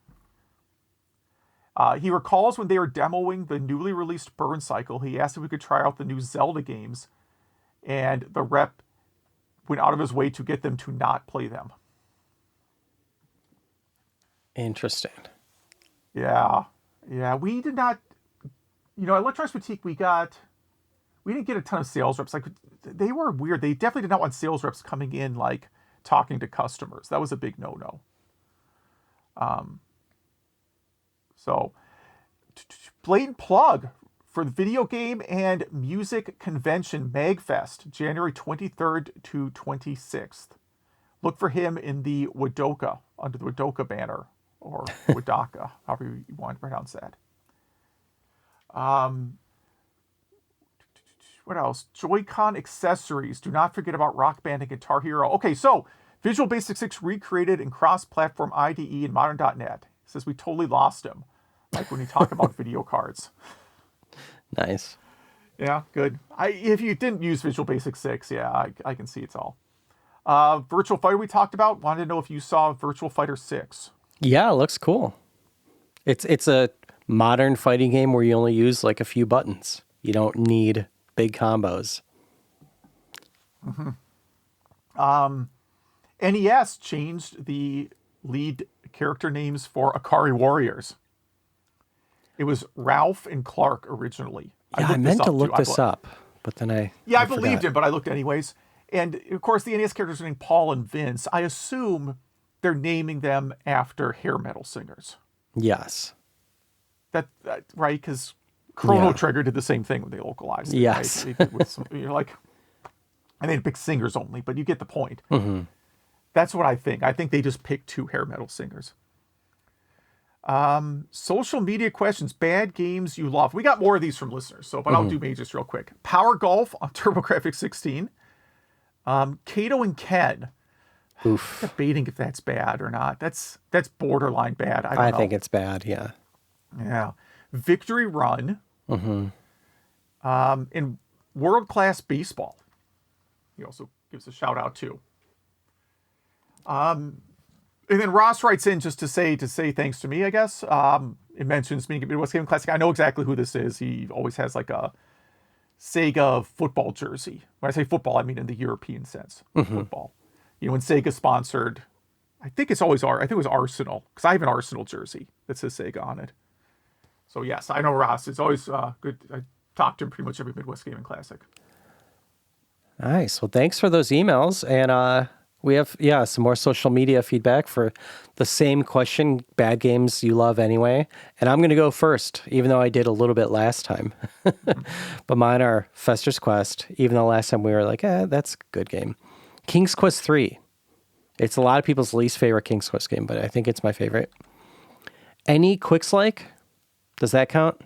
He recalls when they were demoing the newly released Burn Cycle, he asked if we could try out the new Zelda games, and the rep went out of his way to get them to not play them. Interesting. Yeah. We did not, at Electronics Boutique, we didn't get a ton of sales reps. Like, they were weird. They definitely did not want sales reps coming in, like, talking to customers. That was a big no-no. So, blatant plug for the video game and music convention MagFest, January 23rd to 26th. Look for him in the Wadoka, under the Wadoka banner, or Wadaka, however you want to pronounce that. What else? Joy-Con accessories. Do not forget about Rock Band and Guitar Hero. Okay, so Visual Basic 6 recreated in cross-platform IDE in Modern.net. Says we totally lost him, like when you talk about video cards. Nice. Yeah, good. If you didn't use Visual Basic 6, I can see it's all. Virtual Fighter we talked about. Wanted to know if you saw Virtual Fighter 6. Yeah, it looks cool. It's a modern fighting game where you only use like a few buttons. You don't need big combos. Mm-hmm. NES changed the lead character names for Akari Warriors. It was Ralph and Clark originally. Yeah, I meant to look this up, but then I believed him, but I looked anyways. And of course, the NES characters are named Paul and Vince. I assume they're naming them after hair metal singers. Yes. That right? Because Chrono Trigger did the same thing when they localized it. Yes. Right? They did with some, and they picked singers only, but you get the point. Mm-hmm. That's what I think. I think they just picked two hair metal singers. Social media questions. Bad games you love. We got more of these from listeners, but I'll do Majors real quick. Power Golf on TurboGrafx 16. Kato and Ken. Oof. Debating if that's bad or not. That's borderline bad. I think it's bad, yeah. Yeah. Victory Run. Mm-hmm. And World Class Baseball. He also gives a shout out too. And then Ross writes in just to say thanks to me, I guess. It mentions me Midwest Gaming Classic. I know exactly who this is. He always has like a Sega football jersey. When I say football, I mean in the European sense. Football. When Sega sponsored, I think it was Arsenal, because I have an Arsenal jersey that says Sega on it. So yes, I know Ross. It's always good. I talk to him pretty much every Midwest Gaming Classic. Nice. Well, thanks for those emails. And we have, some more social media feedback for the same question, bad games you love anyway. And I'm going to go first, even though I did a little bit last time. But mine are Fester's Quest, even though last time we were like, that's a good game. King's Quest 3. It's a lot of people's least favorite King's Quest game, but I think it's my favorite. Any Quicks-like? Does that count?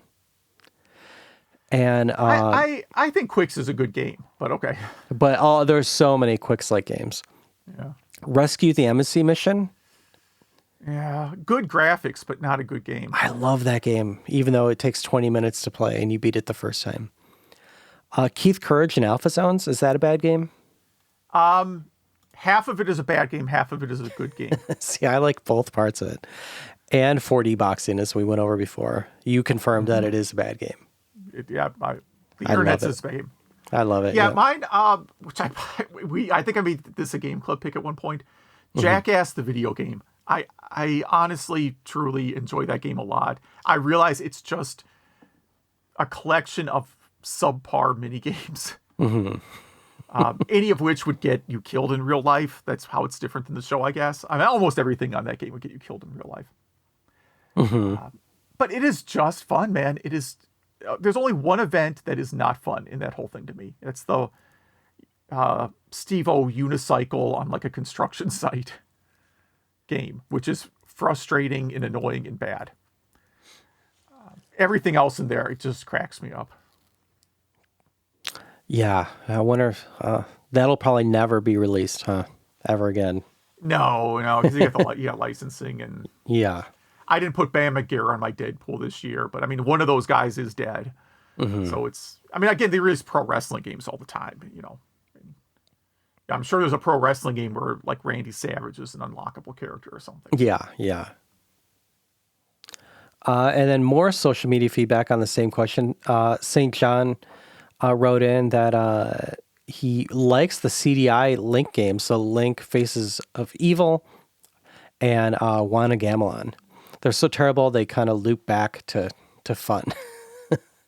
And I think Quicks is a good game, but okay. But there's so many Quicks-like games. Yeah. Rescue the Embassy Mission. Yeah, good graphics, but not a good game. I love that game, even though it takes 20 minutes to play and you beat it the first time. Keith Courage and Alpha Zones, is that a bad game? Half of it is a bad game, half of it is a good game. See, I like both parts of it. And 4D boxing, as we went over before. You confirmed that it is a bad game. The internet's a game. I love it. Yeah, mine, which I think I made this a game club pick at one point. Jackass the video game. I honestly, truly enjoy that game a lot. I realize it's just a collection of subpar mini games. Any of which would get you killed in real life. That's how it's different than the show, I guess. I mean, almost everything on that game would get you killed in real life. But it is just fun, man. It is. There's only one event that is not fun in that whole thing to me. It's the Steve-O unicycle on like a construction site game, which is frustrating and annoying and bad. Everything else in there, it just cracks me up. Yeah, I wonder if that'll probably never be released, ever again. No, because you got licensing and yeah. I didn't put Bam McGarrett on my Deadpool this year, but I mean, one of those guys is dead. So it's, I mean, again, there is pro wrestling games all the time, you know. I'm sure there's a pro wrestling game where like Randy Savage is an unlockable character or something. Yeah. And then more social media feedback on the same question. St. John wrote in that he likes the CDI Link games, so Link Faces of Evil and Wanna Gamelon. They're so terrible they kind of loop back to fun,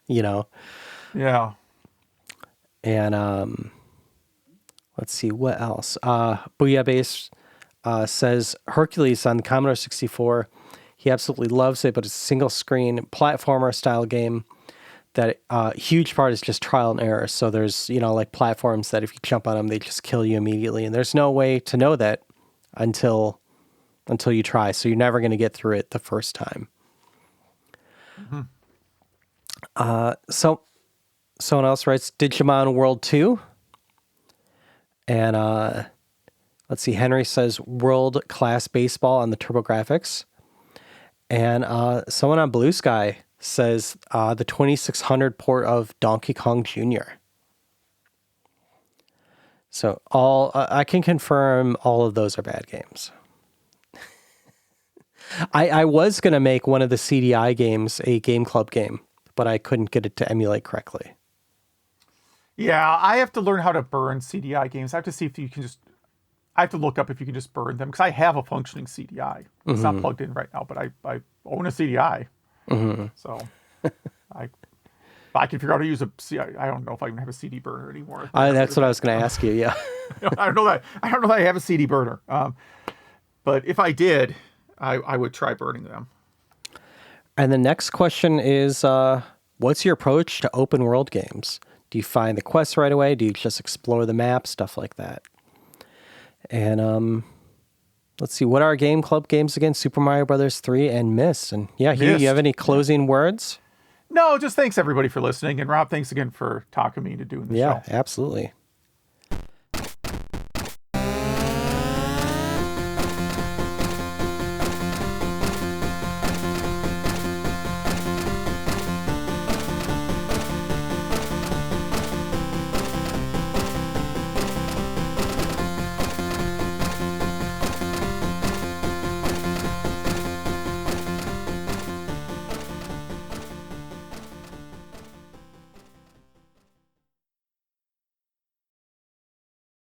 you know? Yeah. And let's see, what else? Booyah says Hercules on the Commodore 64. He absolutely loves it, but it's a single screen platformer style game that huge part is just trial and error. So there's, like platforms that if you jump on them, they just kill you immediately. And there's no way to know that until you try. So you're never going to get through it the first time. So someone else writes Digimon World 2. And let's see, Henry says World Class Baseball on the TurboGrafx. And someone on Blue Sky says the 2600 port of Donkey Kong Jr. So I can confirm all of those are bad games. I was going to make one of the CDI games a Game Club game, but I couldn't get it to emulate correctly. Yeah, I have to learn how to burn CDI games. I have to see if you can I have to look up if you can just burn them, because I have a functioning CDI. It's not plugged in right now, but I own a CDI. So I can figure out how to use a CDI. I don't know if I even have a CD burner anymore. That's what I was going to ask you, yeah. I don't know that I have a CD burner. But if I did, I would try burning them. And the next question is, what's your approach to open world games? Do you find the quests right away? Do you just explore the map? Stuff like that. And let's see, what are Game Club games again? Super Mario Brothers 3 and Myst. And yeah, Hugh, you have any closing words? No, just thanks everybody for listening. And Rob, thanks again for talking me into doing the show. Yeah, absolutely.